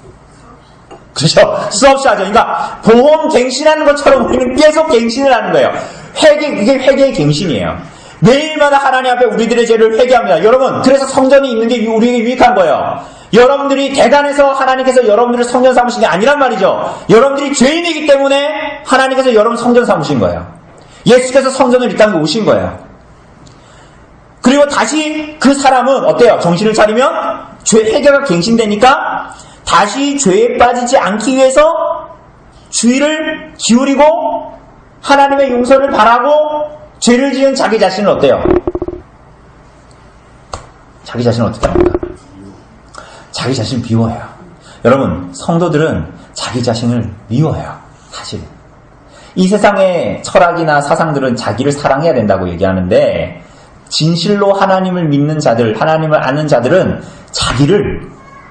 Speaker 2: 그렇죠? 수없이 하죠. 그러니까 보험 갱신하는 것처럼 우리는 계속 갱신을 하는 거예요. 이게 회개의 갱신이에요. 매일마다 하나님 앞에 우리들의 죄를 회개합니다. 여러분, 그래서 성전이 있는 게 우리에게 유익한 거예요. 여러분들이 대단해서 하나님께서 여러분들을 성전 삼으신 게 아니란 말이죠. 여러분들이 죄인이기 때문에 하나님께서 여러분 성전 삼으신 거예요. 예수께서 성전을 이 땅에 오신 거예요. 그리고 다시 그 사람은 어때요? 정신을 차리면 죄 회개가 갱신되니까 다시 죄에 빠지지 않기 위해서 주의를 기울이고 하나님의 용서를 바라고 죄를 지은 자기 자신은 어때요? 자기 자신은 어떻게 합니까? 자기 자신을 미워해요. 여러분, 성도들은 자기 자신을 미워해요. 사실. 이 세상의 철학이나 사상들은 자기를 사랑해야 된다고 얘기하는데 진실로 하나님을 믿는 자들, 하나님을 아는 자들은 자기를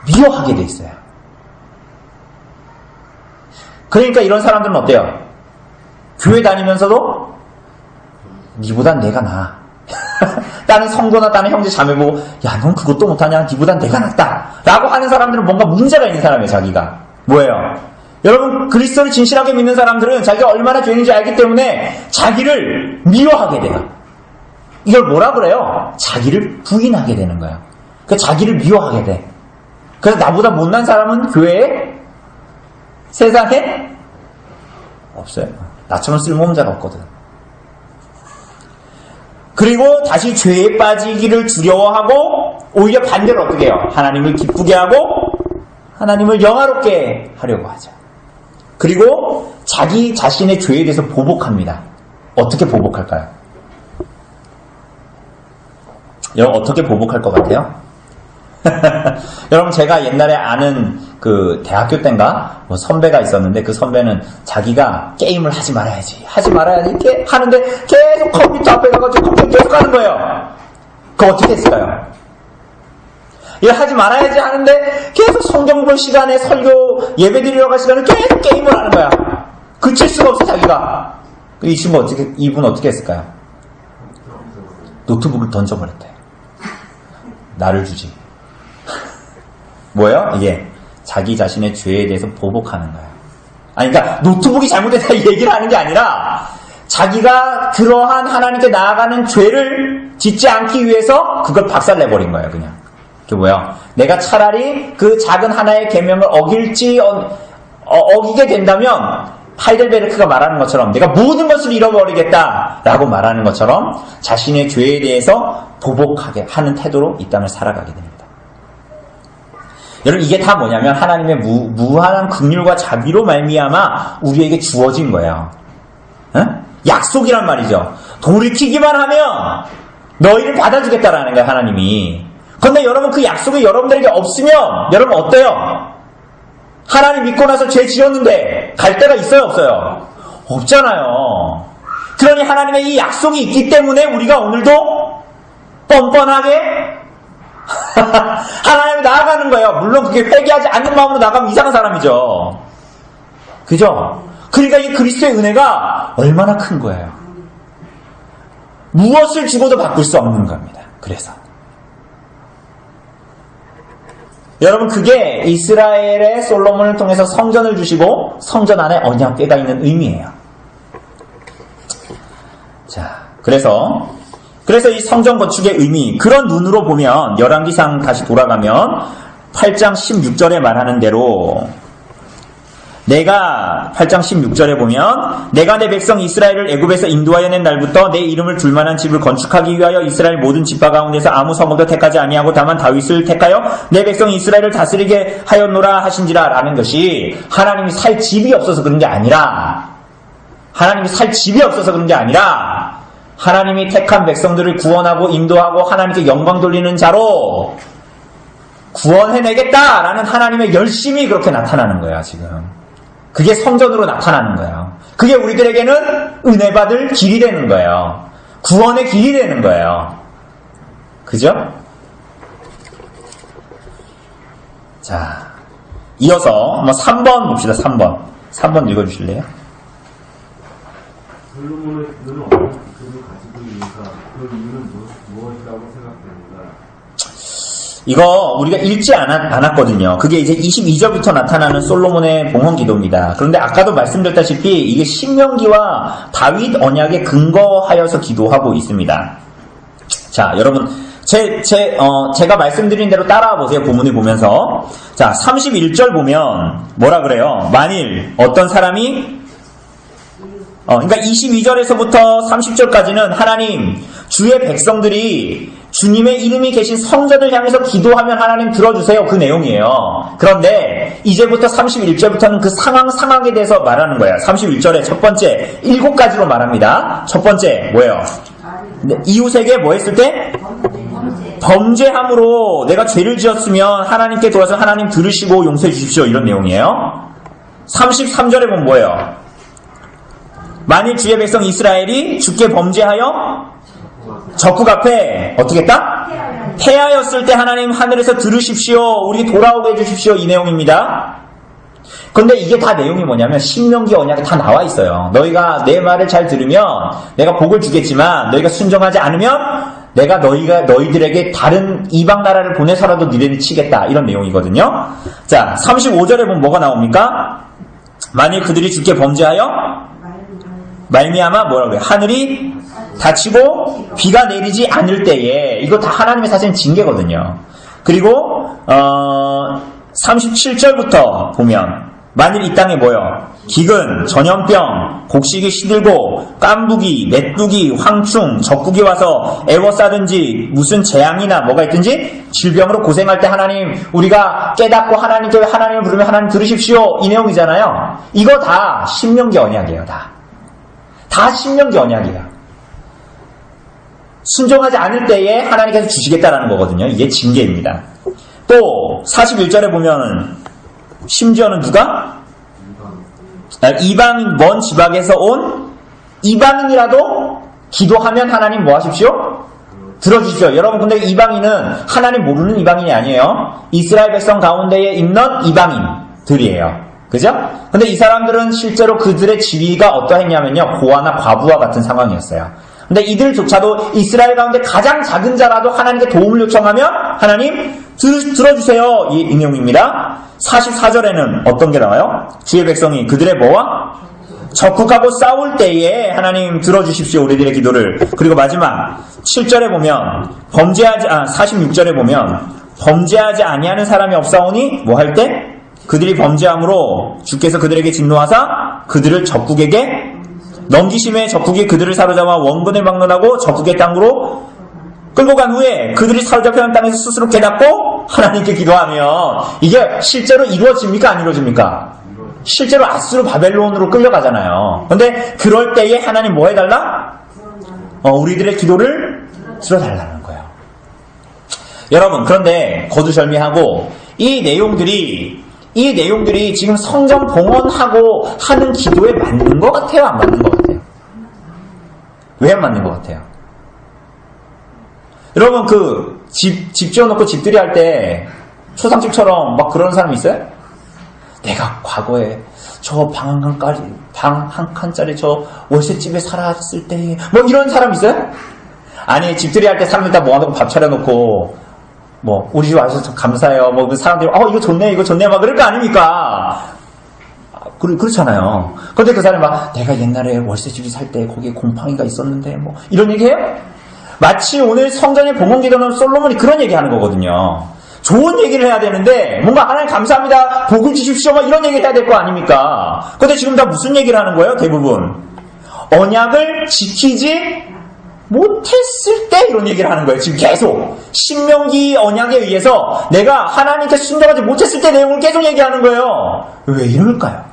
Speaker 2: 미워하게 돼 있어요. 그러니까 이런 사람들은 어때요? 교회 다니면서도 니보단 내가 나아. 다른 성도나 다른 형제 자매 보고 야, 넌 그것도 못하냐? 니보단 내가 낫다. 라고 하는 사람들은 뭔가 문제가 있는 사람이에요. 자기가. 뭐예요? 여러분, 그리스도를 진실하게 믿는 사람들은 자기가 얼마나 죄인인지 알기 때문에 자기를 미워하게 돼요. 이걸 뭐라 그래요? 자기를 부인하게 되는 거예요. 그러니까 자기를 미워하게 돼. 그래서 나보다 못난 사람은 교회에, 세상에 없어요. 나처럼 쓸모없는 자가 없거든. 그리고 다시 죄에 빠지기를 두려워하고 오히려 반대로 어떻게 해요? 하나님을 기쁘게 하고 하나님을 영화롭게 하려고 하죠. 그리고 자기 자신의 죄에 대해서 보복합니다. 어떻게 보복할까요? 여러분 어떻게 보복할 것 같아요? 여러분 제가 옛날에 아는 그 대학교 때인가 뭐 선배가 있었는데 그 선배는 자기가 게임을 하지 말아야지 이렇게 하는데 계속 컴퓨터 앞에 가가지고 컴퓨터 계속 하는 거예요. 그거 어떻게 했을까요? 이거 하지 말아야지 하는데 계속 성경 볼 시간에 설교 예배 드리러 갈 시간에 계속 게임을 하는 거야. 그칠 수가 없어 자기가. 이분 어떻게 했을까요? 노트북을 던져버렸대. 나를 주지. 뭐예요? 이게 자기 자신의 죄에 대해서 보복하는 거예요. 아니, 그러니까 노트북이 잘못됐다 이 얘기를 하는 게 아니라 자기가 그러한 하나님께 나아가는 죄를 짓지 않기 위해서 그걸 박살내버린 거예요. 그냥. 그게 뭐야? 내가 차라리 그 작은 하나의 계명을 어기게 된다면 하이델베르크가 말하는 것처럼 내가 모든 것을 잃어버리겠다라고 말하는 것처럼 자신의 죄에 대해서 보복하게 하는 태도로 이 땅을 살아가게 됩니다. 여러분 이게 다 뭐냐면 하나님의 무한한 긍휼과 자비로 말미암아 우리에게 주어진 거예요. 응? 약속이란 말이죠. 돌이키기만 하면 너희를 받아주겠다라는 거예요. 하나님이. 그런데 여러분 그 약속이 여러분들에게 없으면 여러분 어때요? 하나님 믿고 나서 죄 지었는데 갈 데가 있어요? 없어요? 없잖아요. 그러니 하나님의 이 약속이 있기 때문에 우리가 오늘도 뻔뻔하게 하나님에 나아가는 거예요. 물론 그게 회개하지 않는 마음으로 나가면 이상한 사람이죠. 그죠? 그러니까 이 그리스도의 은혜가 얼마나 큰 거예요. 무엇을 주고도 바꿀 수 없는 겁니다. 그래서 여러분 그게 이스라엘의 솔로몬을 통해서 성전을 주시고 성전 안에 언약궤가 있는 의미예요. 자, 그래서 이 성전 건축의 의미, 그런 눈으로 보면 열왕기상 다시 돌아가면 8장 16절에 말하는 대로 내가 8장 16절에 보면 내가 내 백성 이스라엘을 애굽에서 인도하여 낸 날부터 내 이름을 둘만한 집을 건축하기 위하여 이스라엘 모든 지파 가운데서 아무 성읍도 택하지 아니하고 다만 다윗을 택하여 내 백성 이스라엘을 다스리게 하였노라 하신지라 라는 것이 하나님이 살 집이 없어서 그런 게 아니라 하나님이 택한 백성들을 구원하고 인도하고 하나님께 영광 돌리는 자로 구원해내겠다라는 하나님의 열심이 그렇게 나타나는 거야 지금. 그게 성전으로 나타나는 거예요. 그게 우리들에게는 은혜 받을 길이 되는 거예요. 구원의 길이 되는 거예요. 그죠? 자, 이어서 3번 봅시다. 3번 읽어주실래요?
Speaker 4: 솔로몬의 기도는 어떤 기도를 가지고 있는가? 그 이유는 무엇이라고 생각됩니다.
Speaker 2: 이거 우리가 읽지 않았거든요. 그게 이제 22절부터 나타나는 솔로몬의 봉헌 기도입니다. 그런데 아까도 말씀드렸다시피 이게 신명기와 다윗 언약에 근거하여서 기도하고 있습니다. 자, 여러분 제가 말씀드린 대로 따라와 보세요. 본문을 보면서. 자, 31절 보면 뭐라 그래요? 만일 어떤 사람이 그러니까 22절에서부터 30절까지는 하나님, 주의 백성들이 주님의 이름이 계신 성전을 향해서 기도하면 하나님 들어주세요. 그 내용이에요. 그런데 이제부터 31절부터는 그 상황에 대해서 말하는 거예요. 31절에 첫 번째 7가지로 말합니다. 첫 번째 뭐예요? 이웃에게 뭐 했을 때? 범죄함으로 내가 죄를 지었으면 하나님께 돌아서 하나님 들으시고 용서해 주십시오. 이런 내용이에요. 33절에 보면 뭐예요? 만일 주의 백성 이스라엘이 주께 범죄하여 적국 앞에 어떻게 했다? 패하였을 때 하나님 하늘에서 들으십시오. 우리 돌아오게 해주십시오. 이 내용입니다. 그런데 이게 다 내용이 뭐냐면 신명기 언약에 다 나와 있어요. 너희가 내 말을 잘 들으면 내가 복을 주겠지만 너희가 순종하지 않으면 내가 너희들에게 다른 이방 나라를 보내서라도 니네를 치겠다. 이런 내용이거든요. 자, 35절에 보면 뭐가 나옵니까? 만일 그들이 주께 범죄하여 말미암아 뭐라고 그래요? 하늘이 닫히고 비가 내리지 않을 때에, 이거 다 하나님의 사실은 징계거든요. 그리고 37절부터 보면 만일 이 땅에 뭐요? 기근, 전염병, 곡식이 시들고 깐부기, 메뚜기, 황충, 적국이 와서 애워싸든지 무슨 재앙이나 뭐가 있든지 질병으로 고생할 때 하나님, 우리가 깨닫고 하나님께 하나님을 부르면 하나님 들으십시오. 이 내용이잖아요. 이거 다 신명기 언약이에요. 다 신명기 언약이에요. 순종하지 않을 때에 하나님께서 주시겠다라는 거거든요. 이게 징계입니다. 또 41절에 보면 심지어는 누가? 이방인, 먼 지방에서 온 이방인이라도 기도하면 하나님 뭐 하십시오? 들어주십시오. 여러분, 근데 이방인은 하나님 모르는 이방인이 아니에요. 이스라엘 백성 가운데에 있는 이방인들이에요. 그죠? 근데 이 사람들은 실제로 그들의 지위가 어떠했냐면요, 고아나 과부와 같은 상황이었어요. 근데 이들조차도 이스라엘 가운데 가장 작은 자라도 하나님께 도움을 요청하면 하나님 들어주세요. 이 내용입니다. 44절에는 어떤 게 나와요? 주의 백성이 그들의 뭐와? 적국하고 싸울 때에 하나님 들어주십시오. 우리들의 기도를. 그리고 마지막 7절에 보면 46절에 보면 범죄하지 아니하는 사람이 없사오니 뭐 할 때? 그들이 범죄함으로 주께서 그들에게 진노하사 그들을 적국에게 넘기심에 적국이 그들을 사로잡아 원근을 막론하고 적국의 땅으로 끌고 간 후에 그들이 사로잡혀간 땅에서 스스로 깨닫고 하나님께 기도하면 이게 실제로 이루어집니까? 안 이루어집니까? 실제로 아수르 바벨론으로 끌려가잖아요. 근데 그럴 때에 하나님 뭐 해달라? 우리들의 기도를 들어달라는 거예요. 여러분, 그런데 거두절미하고 이 내용들이 지금 성전 봉헌하고 하는 기도에 맞는 것 같아요? 안 맞는 것 같아요? 왜 안 맞는 것 같아요? 여러분, 집 지어놓고 집들이 할 때 초상집처럼 막 그런 사람 있어요? 내가 과거에 저 방 한 칸짜리 저 월세집에 살았을 때 뭐 이런 사람 있어요? 아니, 집들이 할 때 사람들 다 모아놓고 밥 차려놓고 뭐 우리 집 와주셔서 감사해요. 뭐 그 사람들이 이거 좋네 막 그럴 거 아닙니까? 그렇잖아요. 그런데 그 사람이 막 내가 옛날에 월세집이 살 때 거기에 곰팡이가 있었는데 뭐 이런 얘기해요? 마치 오늘 성전의 봉헌기도는 솔로몬이 그런 얘기하는 거거든요. 좋은 얘기를 해야 되는데 뭔가 하나님 감사합니다, 복을 주십시오 막 이런 얘기를 해야 될 거 아닙니까? 근데 지금 다 무슨 얘기를 하는 거예요? 대부분 언약을 지키지 못했을 때 이런 얘기를 하는 거예요. 지금 계속 신명기 언약에 의해서 내가 하나님께 순종하지 못했을 때 내용을 계속 얘기하는 거예요. 왜 이럴까요?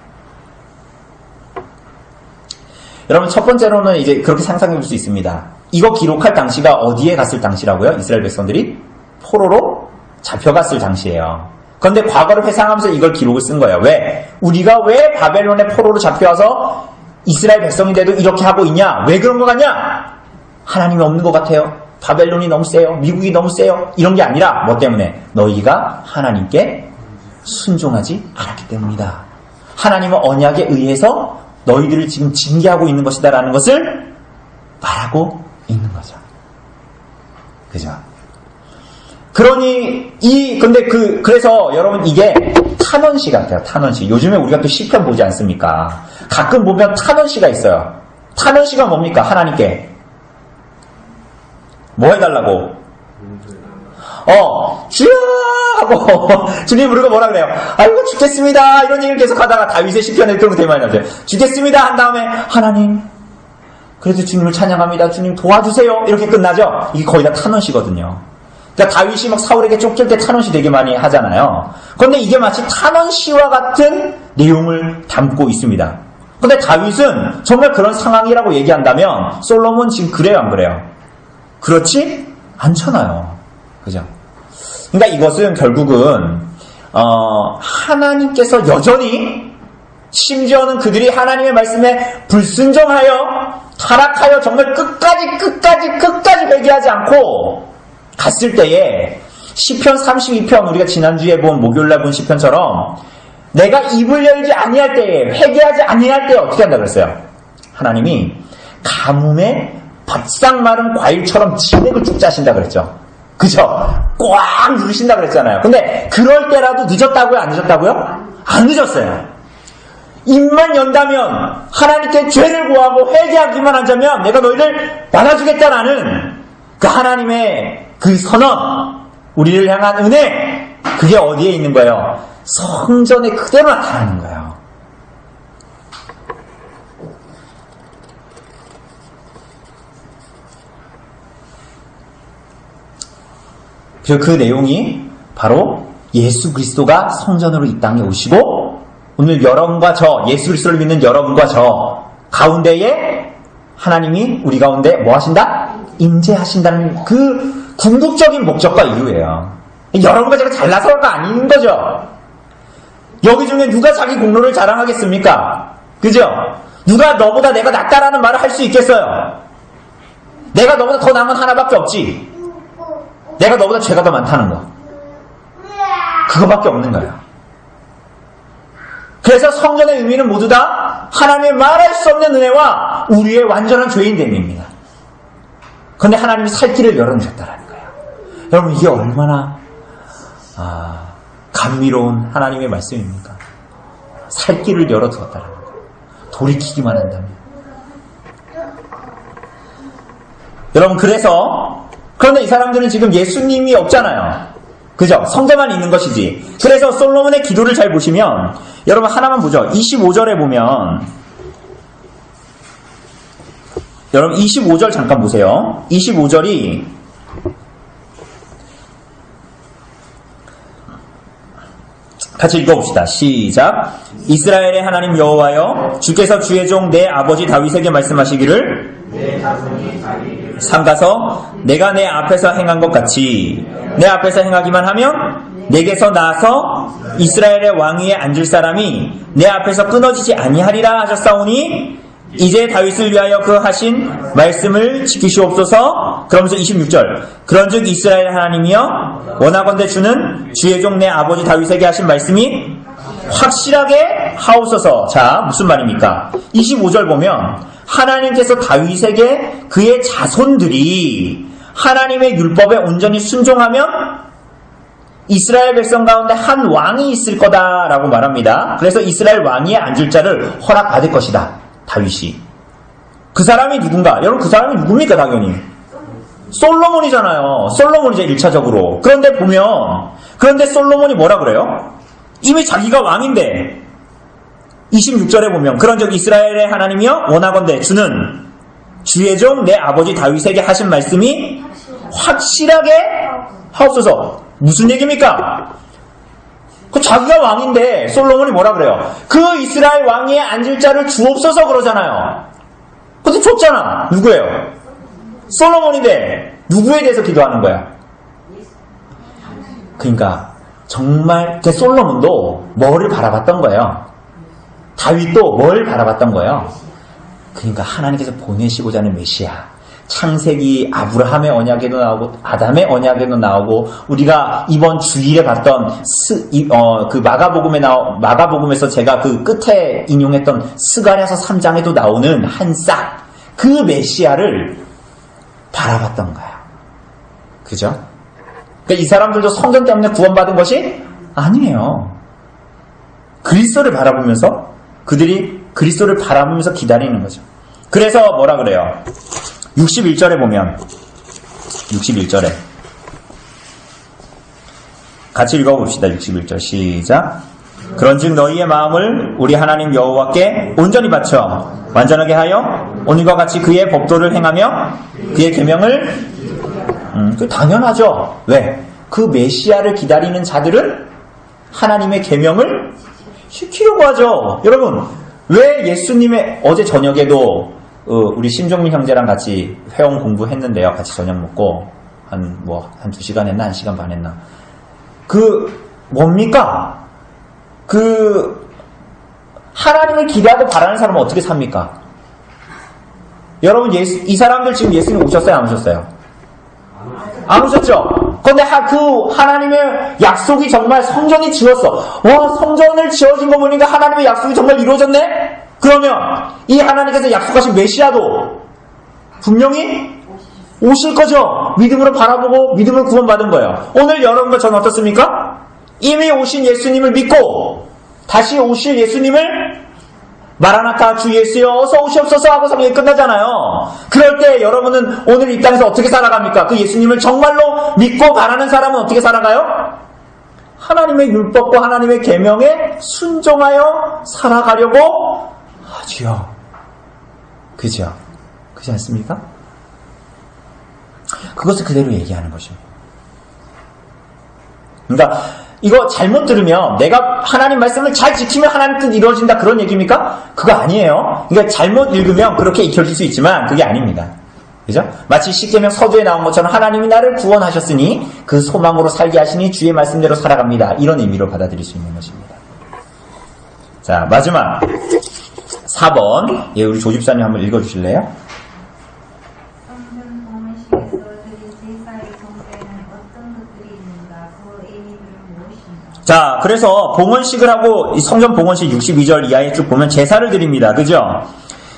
Speaker 2: 여러분, 첫 번째로는 이제 그렇게 상상해 볼 수 있습니다. 이거 기록할 당시가 어디에 갔을 당시라고요? 이스라엘 백성들이 포로로 잡혀갔을 당시예요. 그런데 과거를 회상하면서 이걸 기록을 쓴 거예요. 왜? 우리가 왜 바벨론의 포로로 잡혀와서 이스라엘 백성인데도 이렇게 하고 있냐? 왜 그런 것 같냐? 하나님이 없는 것 같아요. 바벨론이 너무 세요. 미국이 너무 세요. 이런 게 아니라 뭐 때문에? 너희가 하나님께 순종하지 않았기 때문이다. 하나님은 언약에 의해서 너희들을 지금 징계하고 있는 것이다 라는 것을 말하고 있는 거죠. 그죠? 그러니 그래서 여러분 이게 탄원시 같아요. 탄원시. 요즘에 우리가 또 시편 보지 않습니까? 가끔 보면 탄원시가 있어요. 탄원시가 뭡니까? 하나님께 뭐 해달라고? 주여! 하고 주님 부르고 뭐라 그래요? 아이고 죽겠습니다 이런 얘기를 계속 하다가 다윗의 시편에 그런 거 되게 많이 나오죠. 죽겠습니다 한 다음에 하나님 그래도 주님을 찬양합니다. 주님 도와주세요 이렇게 끝나죠. 이게 거의 다 탄원시거든요. 그러니까 다윗이 막 사울에게 쫓길 때 탄원시 되게 많이 하잖아요. 그런데 이게 마치 탄원시와 같은 내용을 담고 있습니다. 그런데 다윗은 정말 그런 상황이라고 얘기한다면 솔로몬 지금 그래요 안 그래요? 그렇지 않잖아요. 그죠? 그러니까 이것은 결국은 하나님께서 여전히 심지어는 그들이 하나님의 말씀에 불순종하여 타락하여 정말 끝까지 회개하지 않고 갔을 때에 시편 32편 우리가 지난주에 본 목요일날 본 시편처럼 내가 입을 열지 아니할 때에 회개하지 아니할 때에 어떻게 한다 그랬어요? 하나님이 가뭄에 바싹 마른 과일처럼 진액을 쭉 짜신다 그랬죠. 그죠? 꽉 누르신다 그랬잖아요. 근데 그럴 때라도 늦었다고요? 안 늦었다고요? 안 늦었어요. 입만 연다면 하나님께 죄를 구하고 회개하기만 하자면 내가 너희를 받아주겠다라는 그 하나님의 그 선언, 우리를 향한 은혜, 그게 어디에 있는 거예요? 성전에 그대로 나타나는 거예요. 그 내용이 바로 예수 그리스도가 성전으로 이 땅에 오시고 오늘 여러분과 저 예수 그리스도를 믿는 여러분과 저 가운데에 하나님이 우리 가운데 뭐 하신다? 임재하신다는 그 궁극적인 목적과 이유예요. 여러분과 제가 잘나서가 아닌 거죠. 여기 중에 누가 자기 공로를 자랑하겠습니까? 그죠? 누가 너보다 내가 낫다라는 말을 할 수 있겠어요? 내가 너보다 더 나은 하나밖에 없지. 내가 너보다 죄가 더 많다는 거. 그거밖에 없는 거예요. 그래서 성전의 의미는 모두 다 하나님의 말할 수 없는 은혜와 우리의 완전한 죄인됨입니다. 그런데 하나님이 살 길을 열어주셨다는 거예요. 여러분 이게 얼마나 감미로운 하나님의 말씀입니까? 살 길을 열어두었다는 거예요. 돌이키기만 한다면. 여러분 그런데 이 사람들은 지금 예수님이 없잖아요. 그죠? 성자만 있는 것이지. 그래서 솔로몬의 기도를 잘 보시면 여러분 하나만 보죠. 25절에 보면 여러분 25절 잠깐 보세요. 25절이 같이 읽어봅시다. 시작. 이스라엘의 하나님 여호와여 주께서 주의 종 내 아버지 다윗에게 말씀하시기를
Speaker 3: 내 자손이 자기를
Speaker 2: 삼가서 내가 내 앞에서 행한 것 같이 내 앞에서 행하기만 하면 내게서 나서 이스라엘의 왕위에 앉을 사람이 내 앞에서 끊어지지 아니하리라 하셨사오니 이제 다윗을 위하여 그 하신 말씀을 지키시옵소서. 그러면서 26절 그런즉 이스라엘 하나님이여 원하건대 주는 주의 종 내 아버지 다윗에게 하신 말씀이 확실하게 하옵소서. 자 무슨 말입니까? 25절 보면 하나님께서 다윗에게 그의 자손들이 하나님의 율법에 온전히 순종하면 이스라엘 백성 가운데 한 왕이 있을 거다라고 말합니다. 그래서 이스라엘 왕위에 앉을 자를 허락받을 것이다. 다윗이. 그 사람이 누군가? 여러분 그 사람이 누굽니까? 당연히 솔로몬이잖아요. 솔로몬이죠 1차적으로. 그런데 보면 그런데 솔로몬이 뭐라 그래요? 이미 자기가 왕인데 26절에 보면 그런즉 이스라엘의 하나님이여 원하건대 주는 주의 종 내 아버지 다윗에게 하신 말씀이 확실하게 하옵소서. 무슨 얘기입니까? 그 자기가 왕인데 솔로몬이 뭐라 그래요? 그 이스라엘 왕위에 앉을 자를 주옵소서 그러잖아요. 근데 줬잖아. 누구예요? 솔로몬인데 누구에 대해서 기도하는 거야? 그러니까 정말 그 솔로몬도 뭐를 바라봤던 거예요? 다윗도 뭘 바라봤던 거예요? 그러니까 하나님께서 보내시고자 하는 메시아. 창세기 아브라함의 언약에도 나오고 아담의 언약에도 나오고 우리가 이번 주일에 봤던 그 마가복음에서 제가 그 끝에 인용했던 스가랴서 3장에도 나오는 한 싹 그 메시아를 바라봤던 거야. 그죠? 그러니까 이 사람들도 성전 때문에 구원받은 것이 아니에요. 그리스도를 바라보면서 그들이 그리스도를 바라보면서 기다리는 거죠. 그래서 뭐라 그래요? 61절에 보면 61절에 같이 읽어봅시다. 61절 시작. 그런즉 너희의 마음을 우리 하나님 여호와께 온전히 바쳐 완전하게 하여 오늘과 같이 그의 법도를 행하며 그의 계명을 그 당연하죠. 왜? 그 메시아를 기다리는 자들은 하나님의 계명을 지키려고 하죠. 여러분 왜 예수님의 어제 저녁에도 우리 심종민 형제랑 같이 회원 공부했는데요. 같이 저녁 먹고 한 2시간 했나 1시간 반 했나. 뭡니까? 하나님을 기대하고 바라는 사람은 어떻게 삽니까? 여러분 이 사람들 지금 예수님 오셨어요? 안 오셨어요? 안 오셨죠? 그런데 그 하나님의 약속이 정말 성전이 지었어. 와, 성전을 지어진 거 보니까 하나님의 약속이 정말 이루어졌네? 그러면 이 하나님께서 약속하신 메시아도 분명히 오실 거죠. 믿음으로 바라보고 믿음으로 구원받은 거예요. 오늘 여러분과 저는 어떻습니까? 이미 오신 예수님을 믿고 다시 오실 예수님을 마라나타 주 예수여 어서 오시옵소서 하고 성경이 끝나잖아요. 그럴 때 여러분은 오늘 이 땅에서 어떻게 살아갑니까? 그 예수님을 정말로 믿고 바라는 사람은 어떻게 살아가요? 하나님의 율법과 하나님의 계명에 순종하여 살아가려고 하지요. 그죠? 그렇지 않습니까? 그것을 그대로 얘기하는 것입니다. 그러니까 이거 잘못 들으면 내가 하나님 말씀을 잘 지키면 하나님 뜻 이루어진다 그런 얘기입니까? 그거 아니에요. 그러니까 잘못 읽으면 그렇게 익혀질 수 있지만 그게 아닙니다. 그죠? 마치 십계명 서두에 나온 것처럼 하나님이 나를 구원하셨으니 그 소망으로 살게 하시니 주의 말씀대로 살아갑니다. 이런 의미로 받아들일 수 있는 것입니다. 자, 마지막 4번. 예, 우리 조집사님 한번 읽어주실래요?
Speaker 1: 성전 봉헌식에서 드린 제사의 정죄는 어떤 것들이 있는가? 그 의미들은 무엇인가?
Speaker 2: 자, 그래서 봉헌식을 하고 이 성전 봉헌식 62절 이하에 쭉 보면 제사를 드립니다. 그죠?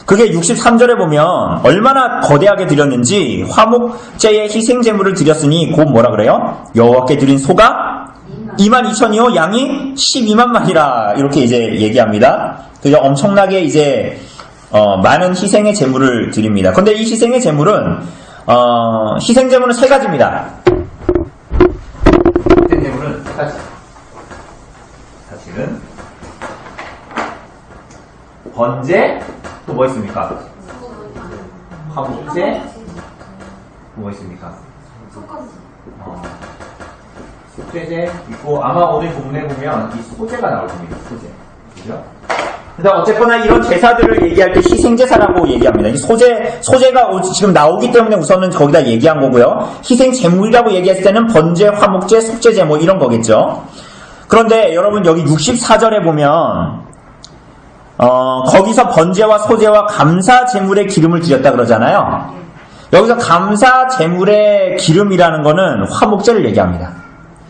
Speaker 2: 그게 63절에 보면 얼마나 거대하게 드렸는지 화목제의 희생제물을 드렸으니 곧 뭐라 그래요? 여호와께 드린 소가 22,000이요 양이 120,000마리라 이렇게 이제 얘기합니다. 그죠? 엄청나게 이제 많은 희생의 제물을 드립니다. 그런데 이 희생의 제물은 희생제물은 세 가지입니다. 희생제물은 세 가지. 사실은 번제 또 뭐 있습니까? 화목제 뭐 있습니까? 속죄제 있고 아마 오늘 본문에 보면 이 소제가 나올 겁니다. 소제. 그죠? 근데 어쨌거나 이런 제사들을 얘기할 때 희생제사라고 얘기합니다. 이 소제가 지금 나오기 때문에 우선은 거기다 얘기한 거고요. 희생제물이라고 얘기했을 때는 번제, 화목제, 속죄제 뭐 이런 거겠죠. 그런데 여러분 여기 64절에 보면 거기서 번제와 소제와 감사 제물의 기름을 드렸다 그러잖아요. 여기서 감사 제물의 기름이라는 거는 화목제를 얘기합니다.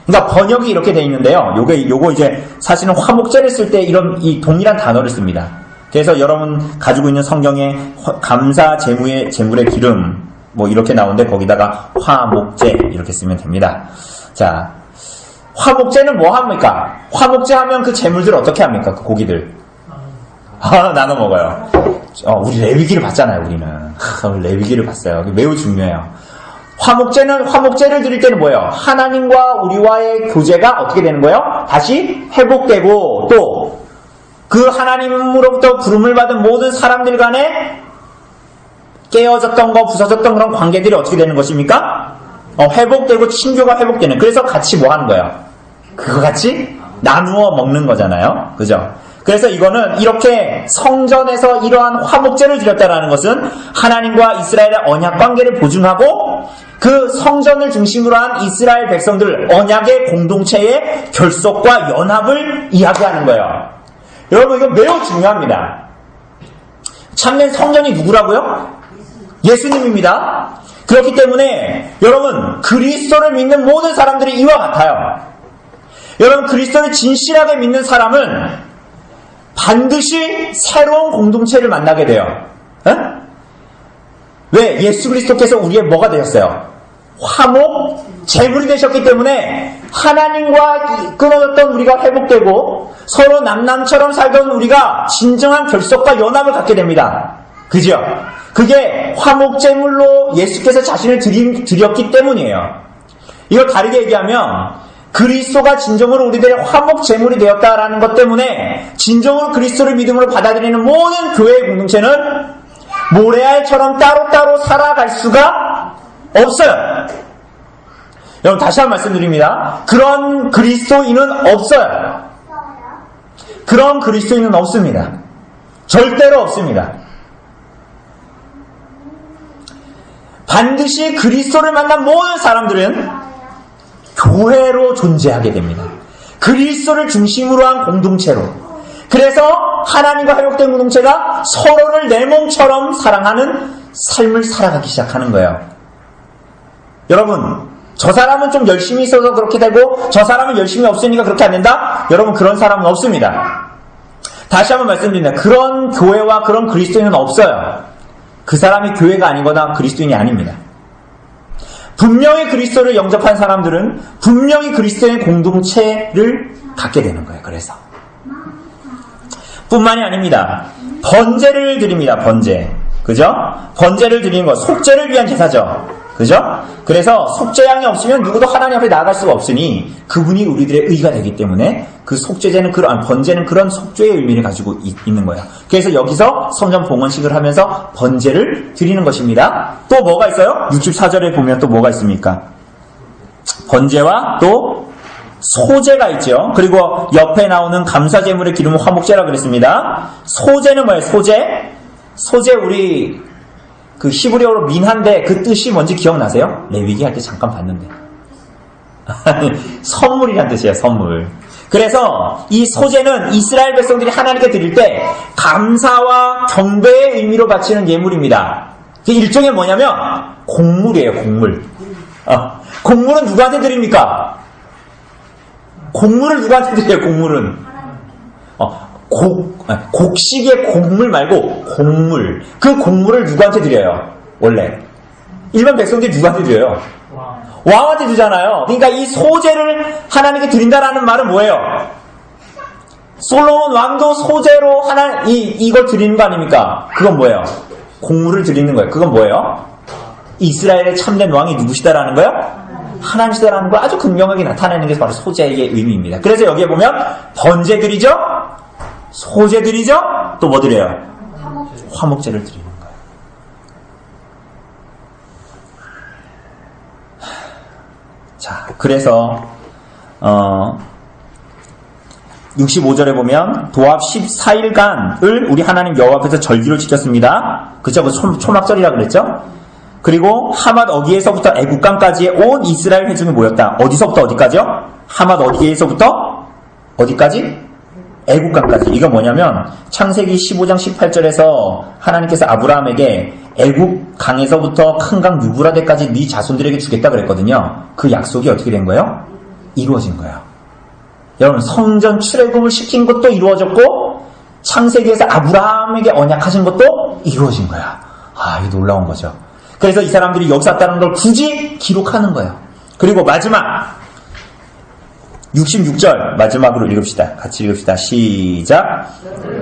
Speaker 2: 그러니까 번역이 이렇게 돼 있는데요. 요거 이제 사실은 화목제를 쓸 때 이 동일한 단어를 씁니다. 그래서 여러분 가지고 있는 성경에 감사 제물의 기름 뭐 이렇게 나오는데 거기다가 화목제 이렇게 쓰면 됩니다. 자, 화목제는 뭐 합니까? 화목제 하면 그 제물들 어떻게 합니까? 그 고기들. 나눠 먹어요. 우리 레위기를 봤잖아요, 우리는. 레위기를 봤어요. 매우 중요해요. 화목제를 드릴 때는 뭐예요? 하나님과 우리와의 교제가 어떻게 되는 거예요? 다시 회복되고, 또 그 하나님으로부터 부름을 받은 모든 사람들 간에 깨어졌던 거, 부서졌던 그런 관계들이 어떻게 되는 것입니까? 회복되고 친교가 회복되는. 그래서 같이 뭐 하는 거예요? 그거 같이 나누어 먹는 거잖아요. 그죠? 그래서 이거는 이렇게 성전에서 이러한 화목제를 드렸다라는 것은 하나님과 이스라엘의 언약 관계를 보증하고 그 성전을 중심으로 한 이스라엘 백성들 언약의 공동체의 결속과 연합을 이야기하는 거예요. 여러분 이거 매우 중요합니다. 참된 성전이 누구라고요? 예수님입니다. 그렇기 때문에 여러분 그리스도를 믿는 모든 사람들이 이와 같아요. 여러분 그리스도를 진실하게 믿는 사람은 반드시 새로운 공동체를 만나게 돼요. 에? 왜? 예수 그리스도께서 우리의 뭐가 되셨어요? 화목, 제물이 되셨기 때문에 하나님과 끊어졌던 우리가 회복되고 서로 남남처럼 살던 우리가 진정한 결속과 연합을 갖게 됩니다. 그죠? 그게 화목제물로 예수께서 자신을 드렸기 때문이에요. 이걸 다르게 얘기하면 그리스도가 진정으로 우리들의 화목제물이 되었다라는 것 때문에 진정으로 그리스도를 믿음으로 받아들이는 모든 교회의 공동체는 모래알처럼 따로따로 살아갈 수가 없어요. 여러분 다시 한번 말씀드립니다. 그런 그리스도인은 없어요. 그런 그리스도인은 없습니다. 절대로 없습니다. 반드시 그리스도를 만난 모든 사람들은 교회로 존재하게 됩니다. 그리스도를 중심으로 한 공동체로. 그래서 하나님과 회복된 공동체가 서로를 내 몸처럼 사랑하는 삶을 살아가기 시작하는 거예요. 여러분 저 사람은 좀 열심히 있어서 그렇게 되고 저 사람은 열심히 없으니까 그렇게 안 된다? 여러분 그런 사람은 없습니다. 다시 한번 말씀드립니다. 그런 교회와 그런 그리스도인은 없어요. 그 사람이 교회가 아니거나 그리스도인이 아닙니다. 분명히 그리스도를 영접한 사람들은 분명히 그리스도의 공동체를 갖게 되는 거예요. 그래서 뿐만이 아닙니다. 번제를 드립니다. 번제. 그죠? 번제를 드리는 것, 속죄를 위한 제사죠. 그죠? 그래서 속죄양이 없으면 누구도 하나님 앞에 나아갈 수가 없으니 그분이 우리들의 의가 되기 때문에 그 속죄제는 번제는 그런 속죄의 의미를 가지고 있는 거예요. 그래서 여기서 성전 봉헌식을 하면서 번제를 드리는 것입니다. 또 뭐가 있어요? 64절에 보면 또 뭐가 있습니까? 번제와 또 소제가 있죠. 그리고 옆에 나오는 감사제물의 기름은 화목제라고 그랬습니다. 소제는 뭐예요? 소제 우리 그 히브리어로 민한데 그 뜻이 뭔지 기억나세요? 레위기 할 때 잠깐 봤는데 선물이란 뜻이에요. 선물. 그래서 이 소제는 이스라엘 백성들이 하나님께 드릴 때 감사와 경배의 의미로 바치는 예물입니다. 일종의 뭐냐면 곡물이에요. 곡물. 곡물은 누구한테 드립니까? 곡물을 누구한테 드려요? 곡물은 곡식의 곡물 말고 곡물. 그 곡물을 누구한테 드려요? 원래 일반 백성들이 누구한테 드려요? 왕한테 주잖아요. 그러니까 이 소제를 하나님께 드린다라는 말은 뭐예요? 솔로몬 왕도 소제로 이걸 드리는 거 아닙니까? 그건 뭐예요? 곡물을 드리는 거예요. 그건 뭐예요? 이스라엘의 참된 왕이 누구시다라는 거예요? 하나님이시다라는 걸 아주 극명하게 나타내는 게 바로 소제의 의미입니다. 그래서 여기에 보면 번제 드리죠? 소제 드리죠? 또 뭐 드려요? 화목제를 드리는 거예요. 자, 그래서 65절에 보면 도합 14일간을 우리 하나님 여호와 앞에서 절기로 지켰습니다. 그쵸? 그 초막절이라 그랬죠? 그리고 하맛 어디에서부터 애국강까지의 온 이스라엘 회중이 모였다. 어디서부터 어디까지요? 하맛 어디에서부터 어디까지? 애국강까지. 이거 뭐냐면 창세기 15장 18절에서 하나님께서 아브라함에게 애국강에서부터 큰 강 유브라데까지 네 자손들에게 주겠다 그랬거든요. 그 약속이 어떻게 된 거예요? 이루어진 거예요. 여러분 성전 출애굽을 시킨 것도 이루어졌고 창세기에서 아브라함에게 언약하신 것도 이루어진 거야. 이거 놀라운 거죠. 그래서 이 사람들이 여기서 왔다는 걸 굳이 기록하는 거예요. 그리고 마지막 66절 마지막으로 읽읍시다. 같이 읽읍시다. 시작.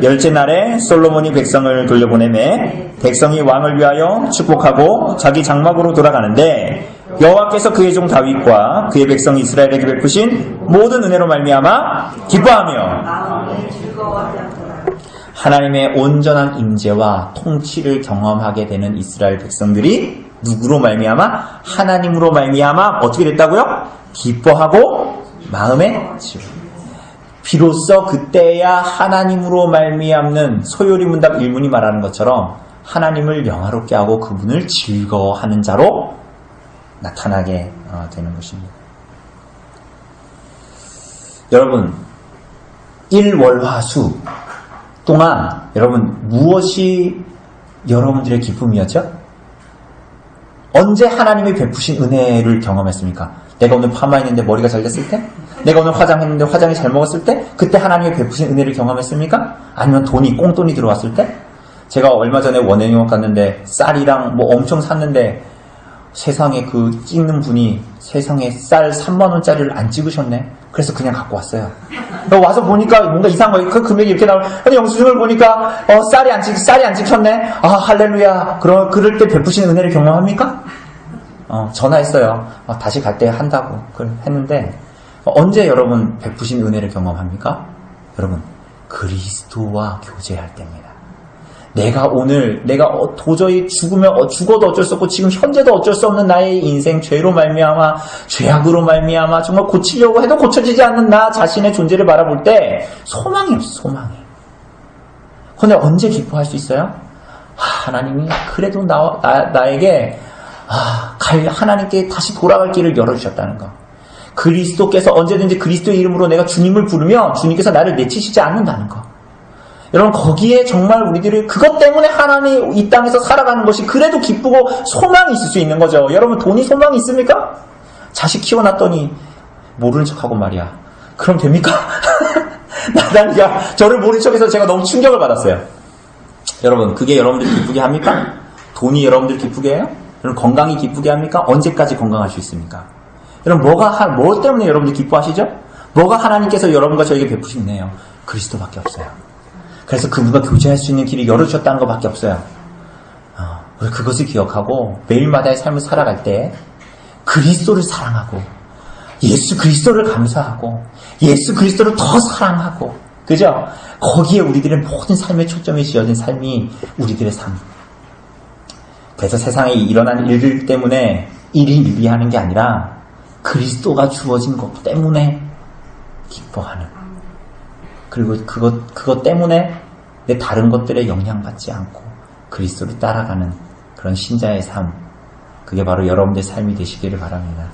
Speaker 2: 열째 날에 솔로몬이 백성을 돌려보내매 백성이 왕을 위하여 축복하고 자기 장막으로 돌아가는데 여호와께서 그의 종 다윗과 그의 백성 이스라엘에게 베푸신 모든 은혜로 말미암아 기뻐하며
Speaker 3: 마음이 즐거워하였더라.
Speaker 2: 하나님의 온전한 임재와 통치를 경험하게 되는 이스라엘 백성들이 누구로 말미암아? 하나님으로 말미암아 어떻게 됐다고요? 기뻐하고 마음에 즐거워. 비로소 그때야 하나님으로 말미암는 소요리 문답 일문이 말하는 것처럼 하나님을 영화롭게 하고 그분을 즐거워하는 자로 나타나게 되는 것입니다. 여러분, 일월화수 동안 여러분 무엇이 여러분들의 기쁨이었죠? 언제 하나님이 베푸신 은혜를 경험했습니까? 내가 오늘 파마했는데 머리가 잘 됐을 때? 내가 오늘 화장했는데 화장이 잘 먹었을 때? 그때 하나님이 베푸신 은혜를 경험했습니까? 아니면 꽁돈이 들어왔을 때? 제가 얼마 전에 원해영업 갔는데 쌀이랑 뭐 엄청 샀는데 세상에 그 찍는 분이 세상에 쌀 3만원짜리를 안 찍으셨네? 그래서 그냥 갖고 왔어요. 와서 보니까 뭔가 이상한 거예요. 그 금액이 이렇게 나오면, 영수증을 보니까, 쌀이 안 찍혔네? 아, 할렐루야. 그럴 때 베푸신 은혜를 경험합니까? 전화했어요. 다시 갈 때 한다고. 했는데, 언제 여러분 베푸신 은혜를 경험합니까? 여러분, 그리스도와 교제할 때입니다. 내가 도저히 죽어도 어쩔 수 없고 지금 현재도 어쩔 수 없는 나의 인생 죄로 말미암아 죄악으로 말미암아 정말 고치려고 해도 고쳐지지 않는 나 자신의 존재를 바라볼 때 소망이 없어. 소망이. 그런데 언제 기뻐할 수 있어요? 하나님이 그래도 나에게 하나님께 다시 돌아갈 길을 열어주셨다는 거. 그리스도께서 언제든지 그리스도의 이름으로 내가 주님을 부르면 주님께서 나를 내치시지 않는다는 거. 여러분, 거기에 정말 우리들이 그것 때문에 하나님이 이 땅에서 살아가는 것이 그래도 기쁘고 소망이 있을 수 있는 거죠. 여러분, 돈이 소망이 있습니까? 자식 키워놨더니 모르는 척하고 말이야. 그럼 됩니까? 나단이가 저를 모른 척해서 제가 너무 충격을 받았어요. 여러분, 그게 여러분들 기쁘게 합니까? 돈이 여러분들 기쁘게 해요? 여러분, 건강이 기쁘게 합니까? 언제까지 건강할 수 있습니까? 여러분, 뭐 때문에 여러분들 기뻐하시죠? 뭐가 하나님께서 여러분과 저에게 베푸신 은혜예요? 그리스도밖에 없어요. 그래서 그분과 교제할 수 있는 길이 열어주셨다는 것밖에 없어요. 우리 그것을 기억하고 매일마다의 삶을 살아갈 때 그리스도를 사랑하고 예수 그리스도를 감사하고 예수 그리스도를 더 사랑하고, 그죠? 거기에 우리들의 모든 삶의 초점이 지어진 삶이 우리들의 삶. 그래서 세상에 일어난 일들 때문에 일희일비하는 게 아니라 그리스도가 주어진 것 때문에 기뻐하는, 그리고 그것 때문에 내 다른 것들에 영향받지 않고 그리스도를 따라가는 그런 신자의 삶, 그게 바로 여러분들의 삶이 되시기를 바랍니다.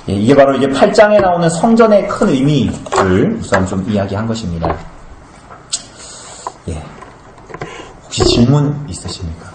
Speaker 2: 이게 바로 이제 8장에 나오는 성전의 큰 의미를 우선 좀 이야기한 것입니다. 혹시 질문 있으십니까?